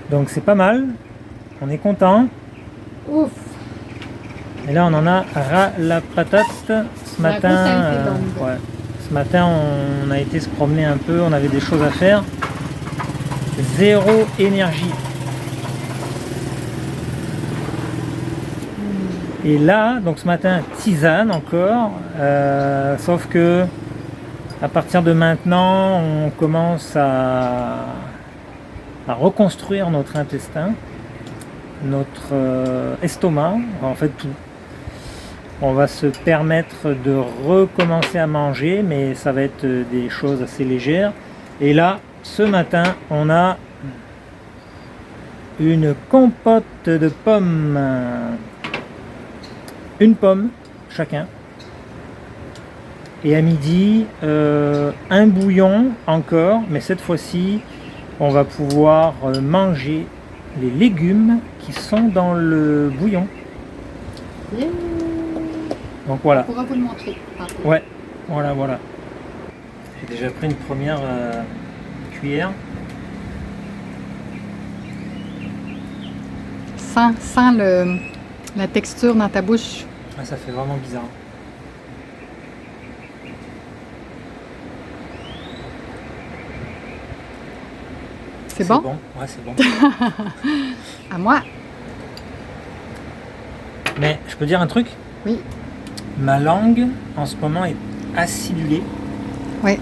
[SPEAKER 1] Donc c'est pas mal. On est content.
[SPEAKER 2] Ouf!
[SPEAKER 1] Et là on en a ras la patate. Ce
[SPEAKER 2] La
[SPEAKER 1] matin,
[SPEAKER 2] route a été longue.
[SPEAKER 1] ouais. Ce matin on a été se promener un peu, on avait des choses à faire. Zéro énergie. Et là, donc ce matin, tisane encore, sauf que à partir de maintenant, on commence à reconstruire notre intestin, notre estomac, en fait tout. On va se permettre de recommencer à manger, mais ça va être des choses assez légères. Et là, ce matin, on a une compote de pommes. Une pomme chacun. Et à midi, un bouillon encore, mais cette fois-ci, on va pouvoir manger les légumes qui sont dans le bouillon.
[SPEAKER 2] Yeah.
[SPEAKER 1] Donc voilà.
[SPEAKER 2] On pourra vous le montrer. tantôt.
[SPEAKER 1] Ouais, voilà. J'ai déjà pris une première cuillère.
[SPEAKER 2] Sens la texture dans ta bouche.
[SPEAKER 1] Ah, ça fait vraiment bizarre.
[SPEAKER 2] C'est bon?
[SPEAKER 1] Ouais, c'est bon.
[SPEAKER 2] À moi?
[SPEAKER 1] Mais je peux dire un truc?
[SPEAKER 2] Oui.
[SPEAKER 1] Ma langue, en ce moment, est acidulée.
[SPEAKER 2] Oui.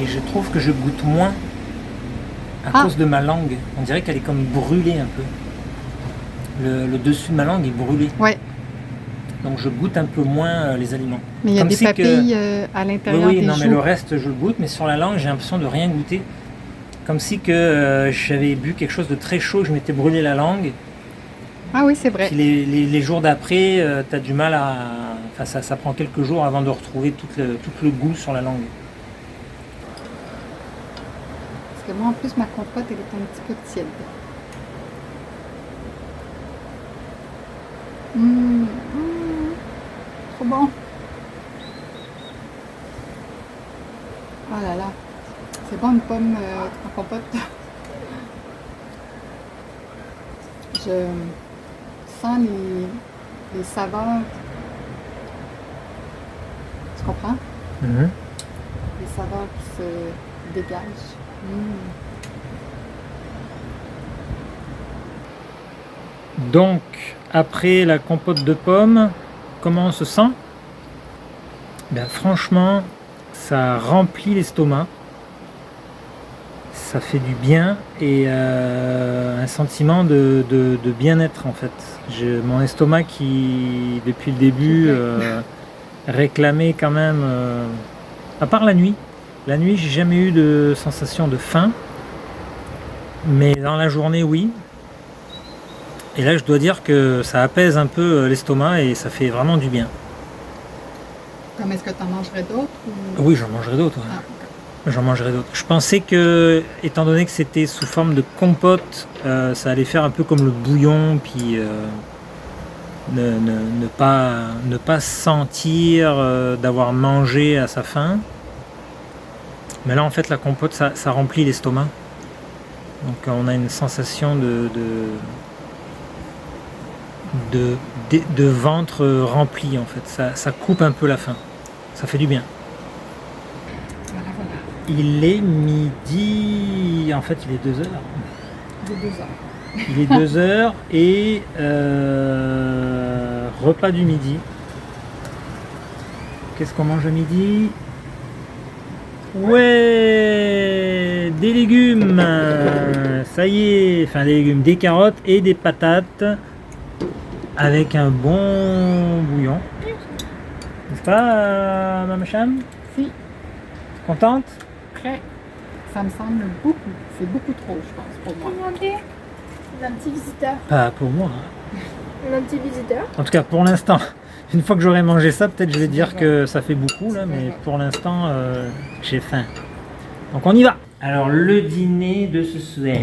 [SPEAKER 1] Et je trouve que je goûte moins à
[SPEAKER 2] Ah.
[SPEAKER 1] cause de ma langue. On dirait qu'elle est comme brûlée un peu. Le dessus de ma langue est brûlé.
[SPEAKER 2] Oui.
[SPEAKER 1] Donc je goûte un peu moins les aliments.
[SPEAKER 2] Mais il y a
[SPEAKER 1] Comme
[SPEAKER 2] des
[SPEAKER 1] si que-
[SPEAKER 2] papilles à l'intérieur
[SPEAKER 1] Oui,
[SPEAKER 2] des
[SPEAKER 1] non,
[SPEAKER 2] joues.
[SPEAKER 1] mais le reste je le goûte, mais sur la langue j'ai l'impression de rien goûter. Comme si que j'avais bu quelque chose de très chaud, je m'étais brûlé la langue.
[SPEAKER 2] Ah oui, c'est vrai.
[SPEAKER 1] Puis les jours d'après, tu as du mal à... Enfin, ça prend quelques jours avant de retrouver tout le goût sur la langue.
[SPEAKER 2] Parce que moi, en plus, ma compote, elle est un petit peu tiède. Trop bon. Oh là là. C'est bon, une pomme en compote. Je sens les saveurs. Tu comprends?
[SPEAKER 1] Mhm.
[SPEAKER 2] Les saveurs qui se dégagent.
[SPEAKER 1] Donc, après la compote de pommes, comment on se sent? Ben, franchement, ça remplit l'estomac. Ça fait du bien et un sentiment de bien-être en fait. Mon estomac qui, depuis le début, réclamait quand même, à part la nuit. La nuit, j'ai jamais eu de sensation de faim. Mais dans la journée, oui. Et là, je dois dire que ça apaise un peu l'estomac et ça fait vraiment du bien.
[SPEAKER 2] Comme est-ce que tu en mangerais d'autres? Ou...
[SPEAKER 1] Oui, j'en mangerai d'autres. Ouais.
[SPEAKER 2] Ah,
[SPEAKER 1] J'en mangerai d'autres. Je pensais que, étant donné que c'était sous forme de compote, ça allait faire un peu comme le bouillon, puis ne pas sentir d'avoir mangé à sa faim. Mais là, en fait, la compote, ça remplit l'estomac. Donc, on a une sensation de ventre rempli, en fait. Ça coupe un peu la faim. Ça fait du bien.
[SPEAKER 2] voilà, voilà.
[SPEAKER 1] Il est midi, en fait il est 2h.
[SPEAKER 2] De 2 heures.
[SPEAKER 1] Il est 2h et repas du midi. Qu'est-ce qu'on mange à midi? Ouais, des légumes, ça y est, enfin des légumes, des carottes et des patates avec un bon bouillon. N'est-ce pas, Maman Cham?
[SPEAKER 2] Si,
[SPEAKER 1] Contente?
[SPEAKER 2] très. Ça me semble beaucoup. C'est beaucoup trop, je pense, pour moi.
[SPEAKER 3] Regardez, on a un petit visiteur.
[SPEAKER 1] Pas pour moi.
[SPEAKER 3] On a un petit visiteur.
[SPEAKER 1] En tout cas, pour l'instant, une fois que j'aurai mangé ça, peut-être je vais dire que ça fait beaucoup, là, mais pour l'instant, j'ai faim. Donc on y va! Alors, le dîner de ce soir,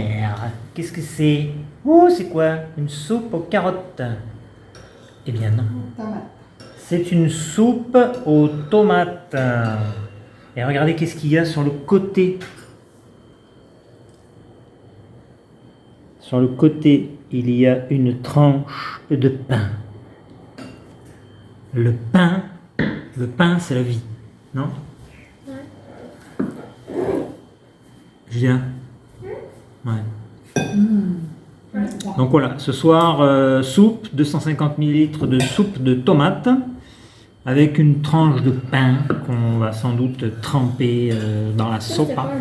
[SPEAKER 1] qu'est-ce que c'est? Oh, c'est quoi? Une soupe aux carottes? Eh bien non.
[SPEAKER 2] Tomate.
[SPEAKER 1] C'est une soupe aux tomates. Et regardez qu'est-ce qu'il y a sur le côté. Sur le côté, il y a une tranche de pain. Le pain, c'est la vie, non? Julien? Ouais. Donc voilà, ce soir, soupe, 250 ml de soupe de tomates avec une tranche de pain qu'on va sans doute tremper dans la sopa.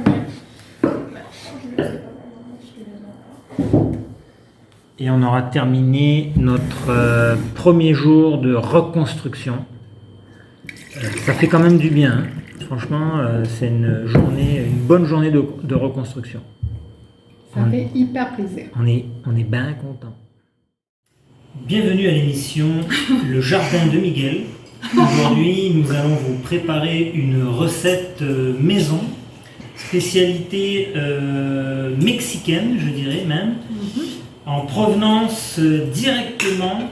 [SPEAKER 1] Et on aura terminé notre premier jour de reconstruction. Ça fait quand même du bien, hein. Franchement, c'est une bonne journée de reconstruction.
[SPEAKER 2] Ça fait hyper plaisir.
[SPEAKER 1] On est bien content. Bienvenue à l'émission Le Jardin de Miguel. Aujourd'hui, nous allons vous préparer une recette maison, spécialité mexicaine, je dirais même, en provenance directement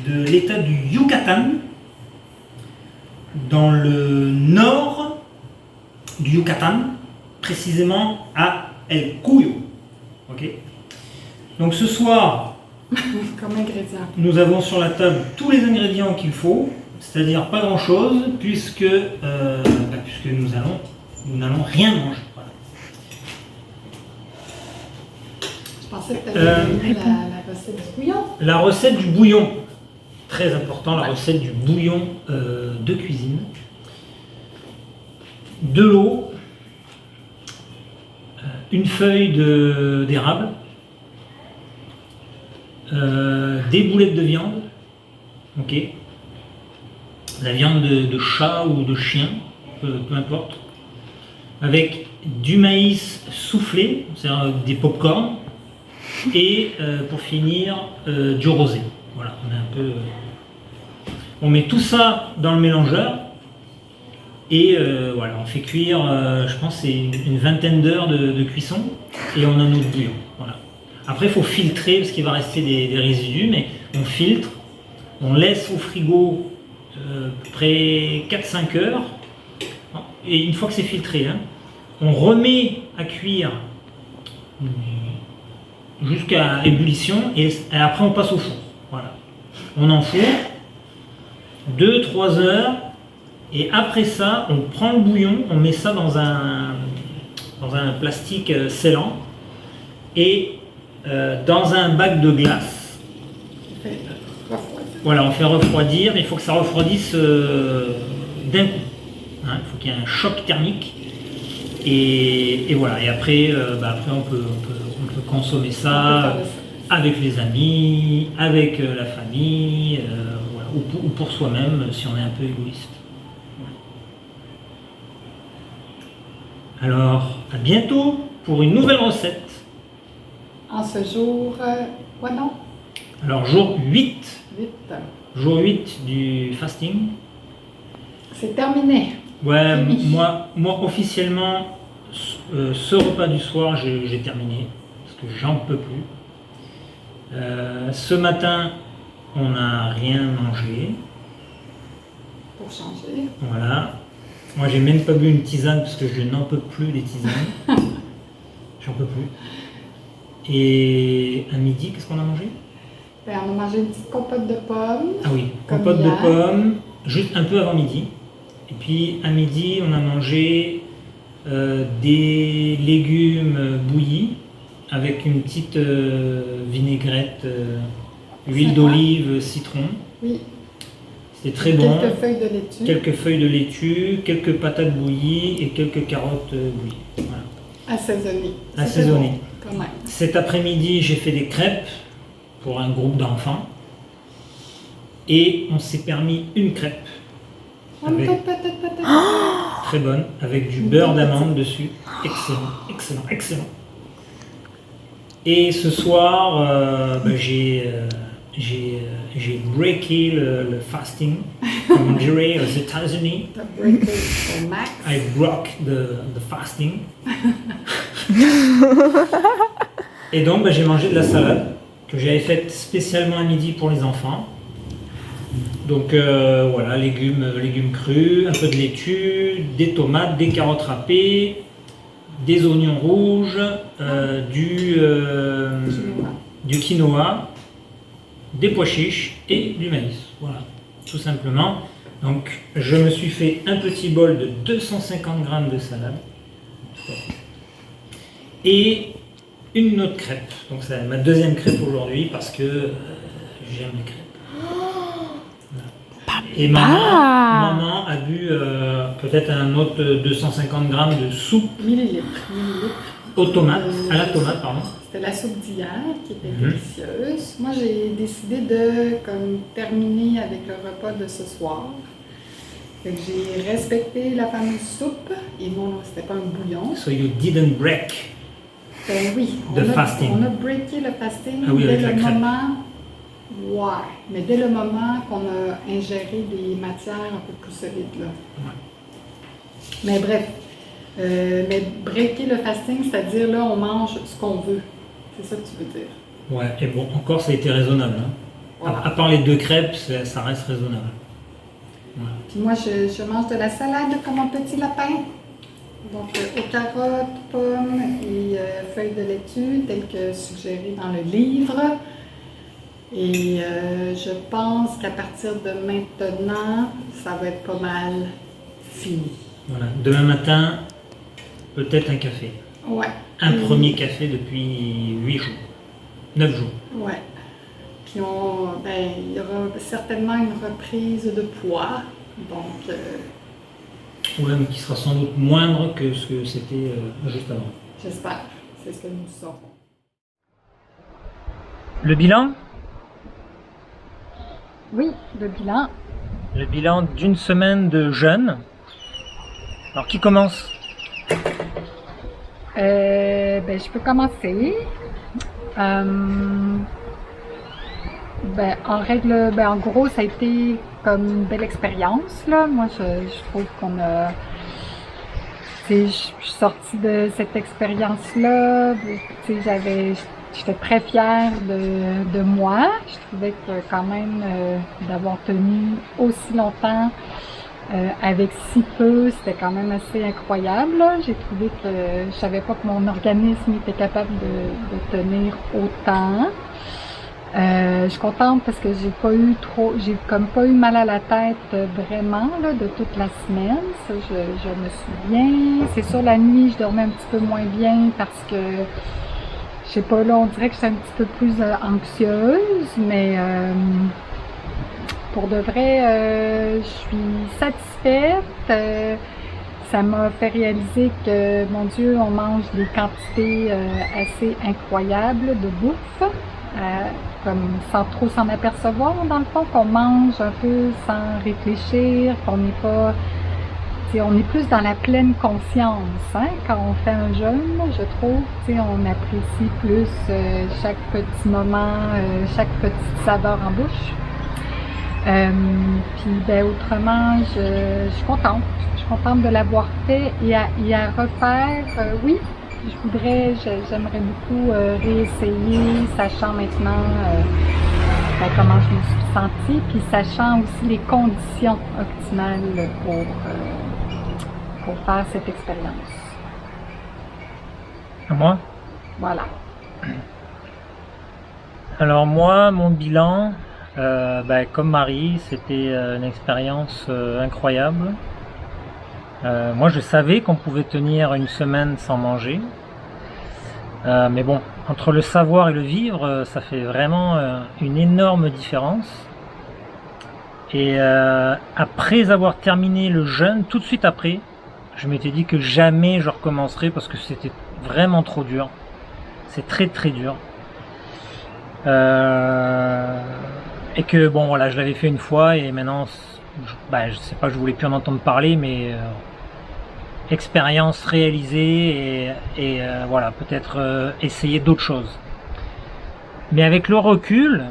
[SPEAKER 1] de l'état du Yucatan, dans le nord du Yucatan, précisément à El Cuyo. Ok. Donc ce soir,
[SPEAKER 2] Comme ingrédient.
[SPEAKER 1] nous avons sur la table tous les ingrédients qu'il faut, c'est-à-dire pas grand-chose, puisque nous n'allons rien manger. Voilà.
[SPEAKER 2] Je pensais que tu avais donné la recette du bouillon.
[SPEAKER 1] La recette du bouillon, très important, la recette du bouillon de cuisine. De l'eau, une feuille d'érable, des boulettes de viande, ok, la viande de chat ou de chien, peu importe, avec du maïs soufflé, c'est-à-dire des pop-corn, et pour finir du rosé. Voilà, on met tout ça dans le mélangeur. Et voilà, on fait cuire, je pense, c'est une vingtaine d'heures de cuisson, et on a notre bouillon. Voilà. Après, il faut filtrer, parce qu'il va rester des résidus, mais on filtre, on laisse au frigo à peu près 4-5 heures, et une fois que c'est filtré, hein, on remet à cuire jusqu'à ébullition, et après on passe au four. Voilà. On enfourne 2-3 heures. Et après ça, on prend le bouillon, on met ça dans un plastique scellant et dans un bac de glace. Voilà, on fait refroidir. Il faut que ça refroidisse d'un coup. Hein, il faut qu'il y ait un choc thermique. Et voilà. Et après, on peut consommer ça avec les amis, avec la famille, voilà, ou pour soi-même si on est un peu égoïste. Alors, à bientôt pour une nouvelle recette.
[SPEAKER 2] En ce jour, non,
[SPEAKER 1] Alors, jour 8.
[SPEAKER 2] 8.
[SPEAKER 1] Jour 8 du fasting.
[SPEAKER 2] C'est terminé.
[SPEAKER 1] Ouais,
[SPEAKER 2] Oui.
[SPEAKER 1] moi officiellement, ce repas du soir, j'ai terminé. Parce que j'en peux plus. Ce matin, on n'a rien mangé.
[SPEAKER 2] Pour changer.
[SPEAKER 1] Voilà. Moi, j'ai même pas bu une tisane parce que je n'en peux plus des tisanes. J'en peux plus. Et à midi, qu'est-ce qu'on a mangé?
[SPEAKER 2] Ben, on a mangé une petite compote de pommes.
[SPEAKER 1] Ah oui,
[SPEAKER 2] Comme
[SPEAKER 1] compote de
[SPEAKER 2] hier.
[SPEAKER 1] pommes, juste un peu avant midi. Et puis à midi, on a mangé des légumes bouillis avec une petite vinaigrette, huile
[SPEAKER 2] Sympa.
[SPEAKER 1] d'olive, citron.
[SPEAKER 2] Oui.
[SPEAKER 1] C'était très bon.
[SPEAKER 2] Quelques feuilles de laitue.
[SPEAKER 1] Quelques feuilles de laitue, quelques patates bouillies et quelques carottes bouillies. Voilà.
[SPEAKER 2] Assaisonné.
[SPEAKER 1] Assaisonné.
[SPEAKER 2] Quand même.
[SPEAKER 1] Cet après-midi, j'ai fait des crêpes pour un groupe d'enfants. Et on s'est permis une crêpe. Avec, très bonne, avec du beurre d'amande dessus. Excellent, excellent. Et ce soir, j'ai breaké le fasting comme on dirait aux États-Unis.
[SPEAKER 2] T'as breaké au max.
[SPEAKER 1] I broke the fasting. Et donc, j'ai mangé de la salade que j'avais faite spécialement à midi pour les enfants. Donc voilà, légumes crus, un peu de laitue, des tomates, des carottes râpées, des oignons rouges, du quinoa, des pois chiches et du maïs. Voilà, tout simplement. Donc je me suis fait un petit bol de 250 grammes de salade et une autre crêpe. Donc c'est ma deuxième crêpe aujourd'hui parce que j'aime les crêpes. Et maman a bu peut-être un autre 250 grammes de soupe
[SPEAKER 2] Millilitres.
[SPEAKER 1] à la tomate, pardon.
[SPEAKER 2] C'était la soupe d'hier qui était délicieuse. Moi, j'ai décidé de terminer avec le repas de ce soir. Fait que j'ai respecté la fameuse soupe et non, c'était pas un bouillon.
[SPEAKER 1] So you didn't break.
[SPEAKER 2] Ben oui,
[SPEAKER 1] fasting.
[SPEAKER 2] On a breaké le fasting
[SPEAKER 1] Ah oui,
[SPEAKER 2] dès
[SPEAKER 1] avec la
[SPEAKER 2] le
[SPEAKER 1] crêpe.
[SPEAKER 2] moment. Ouais, mais dès le moment qu'on a ingéré des matières un peu plus solides là.
[SPEAKER 1] Ouais.
[SPEAKER 2] Mais bref, mais breaker le fasting, c'est-à-dire là, on mange ce qu'on veut. C'est ça que tu veux dire.
[SPEAKER 1] Ouais, et bon, encore ça a été raisonnable. Hein.
[SPEAKER 2] Voilà.
[SPEAKER 1] À part les deux crêpes, ça reste raisonnable. Voilà.
[SPEAKER 2] Puis moi, je mange de la salade comme un petit lapin. Donc, aux carottes, pommes et feuilles de laitue, telles que suggérées dans le livre. Et je pense qu'à partir de maintenant, ça va être pas mal fini.
[SPEAKER 1] Voilà. Demain matin, peut-être un café.
[SPEAKER 2] Ouais.
[SPEAKER 1] Un premier café depuis 8 jours. 9 jours.
[SPEAKER 2] Ouais. Puis il y aura certainement une reprise de poids. Donc,
[SPEAKER 1] Ouais, mais qui sera sans doute moindre que ce que c'était juste avant.
[SPEAKER 2] j'espère. C'est ce que nous saurons.
[SPEAKER 1] Le bilan?
[SPEAKER 4] Oui, le bilan.
[SPEAKER 1] Le bilan d'une semaine de jeûne. Alors, qui commence?
[SPEAKER 4] Je peux commencer. En gros, ça a été comme une belle expérience, là. Moi, je trouve qu'on a... Je suis sortie de cette expérience-là. J'étais très fière de moi. Je trouvais que quand même d'avoir tenu aussi longtemps avec si peu, c'était quand même assez incroyable. J'ai trouvé que je savais pas que mon organisme était capable de tenir autant. Je suis contente parce que j'ai pas eu mal à la tête vraiment là, de toute la semaine. Ça, je me souviens. C'est sûr, la nuit, je dormais un petit peu moins bien parce que je sais pas, là, on dirait que je suis un petit peu plus anxieuse, mais pour de vrai, je suis satisfaite. Ça m'a fait réaliser que, mon Dieu, on mange des quantités assez incroyables de bouffe, comme sans trop s'en apercevoir, dans le fond, qu'on mange un peu sans réfléchir, qu'on n'est pas... On est plus dans la pleine conscience, hein, quand on fait un jeûne, je trouve. On apprécie plus chaque petit moment, chaque petite saveur en bouche. Puis autrement, je suis contente. Je suis contente de l'avoir fait et à refaire. Oui, j'aimerais beaucoup réessayer, sachant maintenant comment je me suis sentie, puis sachant aussi les conditions optimales pour faire cette expérience.
[SPEAKER 1] À moi?
[SPEAKER 4] Voilà.
[SPEAKER 1] Alors moi, mon bilan, comme Marie, c'était une expérience incroyable. Moi, je savais qu'on pouvait tenir une semaine sans manger. Mais bon, entre le savoir et le vivre, ça fait vraiment une énorme différence. Et après avoir terminé le jeûne, tout de suite après, je m'étais dit que jamais je recommencerais parce que c'était vraiment trop dur. C'est très très dur. Et que bon voilà, je l'avais fait une fois et maintenant, je sais pas, je voulais plus en entendre parler, mais expérience réalisée et voilà, peut-être essayer d'autres choses. Mais avec le recul,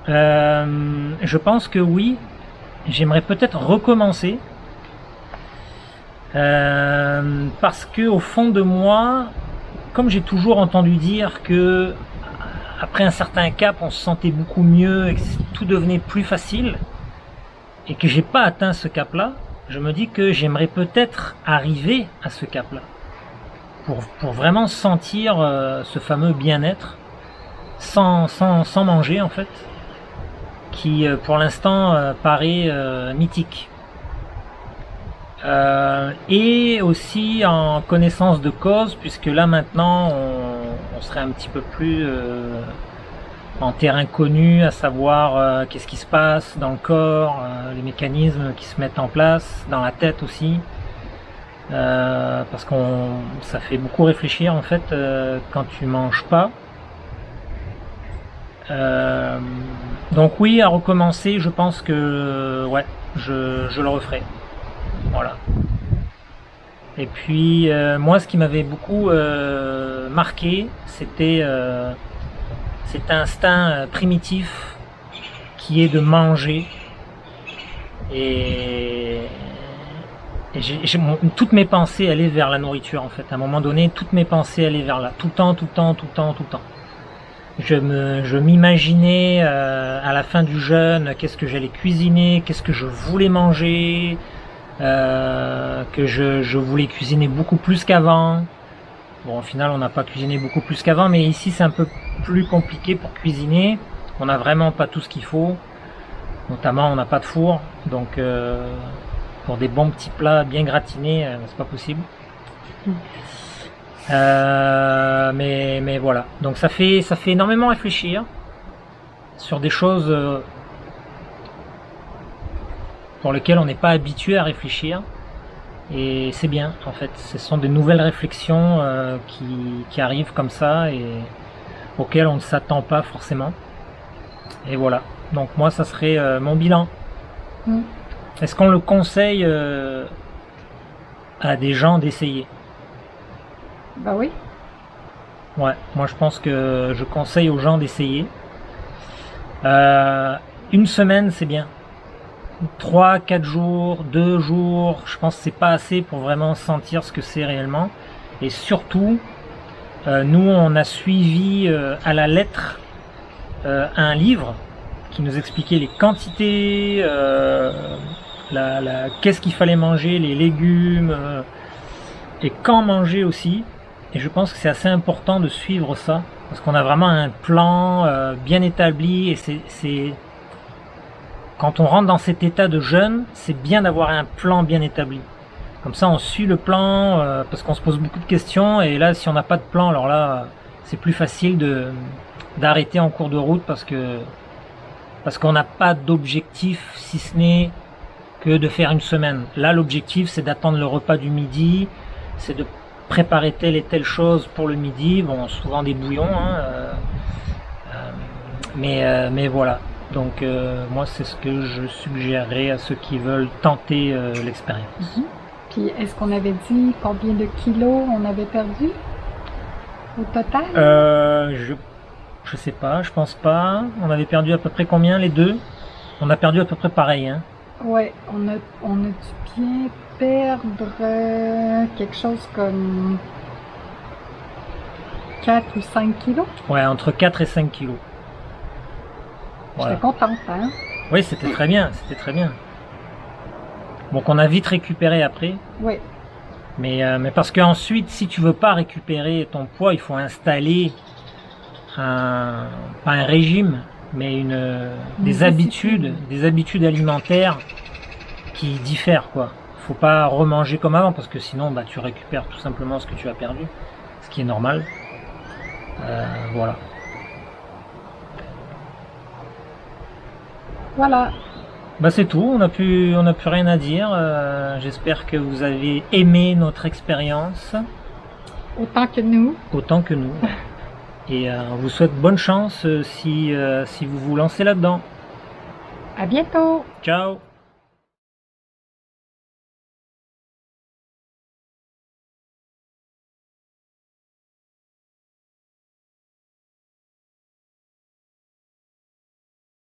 [SPEAKER 1] je pense que oui, j'aimerais peut-être recommencer. Parce que au fond de moi, comme j'ai toujours entendu dire que après un certain cap, on se sentait beaucoup mieux et que tout devenait plus facile, et que j'ai pas atteint ce cap-là, je me dis que j'aimerais peut-être arriver à ce cap-là pour vraiment sentir ce fameux bien-être sans manger en fait, qui pour l'instant paraît mythique. Et aussi en connaissance de cause, puisque là maintenant on serait un petit peu plus en terrain connu, à savoir qu'est-ce qui se passe dans le corps, les mécanismes qui se mettent en place, dans la tête aussi, parce ça fait beaucoup réfléchir en fait quand tu manges pas. Donc oui, à recommencer, je pense que ouais, je le referai. Voilà. Et puis moi, ce qui m'avait beaucoup marqué, c'était cet instinct primitif qui est de manger. Et toutes mes pensées allaient vers la nourriture en fait. À un moment donné, toutes mes pensées allaient vers là, tout le temps. Je m'imaginais à la fin du jeûne, qu'est-ce que j'allais cuisiner, qu'est-ce que je voulais manger. Que je voulais cuisiner beaucoup plus qu'avant. Bon, au final, on n'a pas cuisiné beaucoup plus qu'avant, mais ici, c'est un peu plus compliqué pour cuisiner. On n'a vraiment pas tout ce qu'il faut. Notamment, on n'a pas de four. Donc, pour des bons petits plats bien gratinés, c'est pas possible. Mais voilà. Donc, ça fait énormément réfléchir sur des choses pour lesquels on n'est pas habitué à réfléchir, et c'est bien en fait. Ce sont des nouvelles réflexions qui arrivent comme ça et auxquelles on ne s'attend pas forcément. Et voilà. Donc moi, ça serait mon bilan. Est-ce qu'on le conseille à des gens d'essayer?
[SPEAKER 4] Bah oui.
[SPEAKER 1] Ouais, moi je pense que je conseille aux gens d'essayer. Une semaine, c'est bien. 3, 4 jours, 2 jours, je pense que c'est pas assez pour vraiment sentir ce que c'est réellement. Et surtout, nous on a suivi à la lettre un livre qui nous expliquait les quantités, qu'est-ce qu'il fallait manger, les légumes, et quand manger aussi. Et je pense que c'est assez important de suivre ça, parce qu'on a vraiment un plan bien établi, et c'est quand on rentre dans cet état de jeûne, c'est bien d'avoir un plan bien établi. Comme ça, on suit le plan, parce qu'on se pose beaucoup de questions, et là, si on n'a pas de plan, alors là, c'est plus facile d'arrêter en cours de route, parce qu'on n'a pas d'objectif, si ce n'est que de faire une semaine. Là, l'objectif, c'est d'attendre le repas du midi, c'est de préparer telle et telle chose pour le midi, bon, souvent des bouillons, mais voilà. Donc moi, c'est ce que je suggérerais à ceux qui veulent tenter l'expérience.
[SPEAKER 4] Puis est-ce qu'on avait dit combien de kilos on avait perdu au total?
[SPEAKER 1] Je sais pas, je pense pas. On avait perdu à peu près combien les deux? On a perdu à peu près pareil, hein?
[SPEAKER 4] Ouais, on a dû bien perdre quelque chose comme 4 ou 5 kilos.
[SPEAKER 1] Ouais, entre 4 et 5 kilos.
[SPEAKER 4] J'étais contente, hein?
[SPEAKER 1] Oui, c'était très bien, c'était très bien. Donc on a vite récupéré après.
[SPEAKER 4] Oui.
[SPEAKER 1] Mais parce qu'ensuite, si tu veux pas récupérer ton poids, il faut installer pas un régime, mais des habitudes alimentaires qui diffèrent, quoi. Faut pas remanger comme avant, parce que sinon, bah, tu récupères tout simplement ce que tu as perdu, ce qui est normal. Voilà.
[SPEAKER 4] Voilà.
[SPEAKER 1] Bah c'est tout, on n'a plus rien à dire. J'espère que vous avez aimé notre expérience.
[SPEAKER 4] Autant que nous.
[SPEAKER 1] Autant que nous. Et on vous souhaite bonne chance si vous vous lancez là-dedans.
[SPEAKER 4] À bientôt.
[SPEAKER 1] Ciao.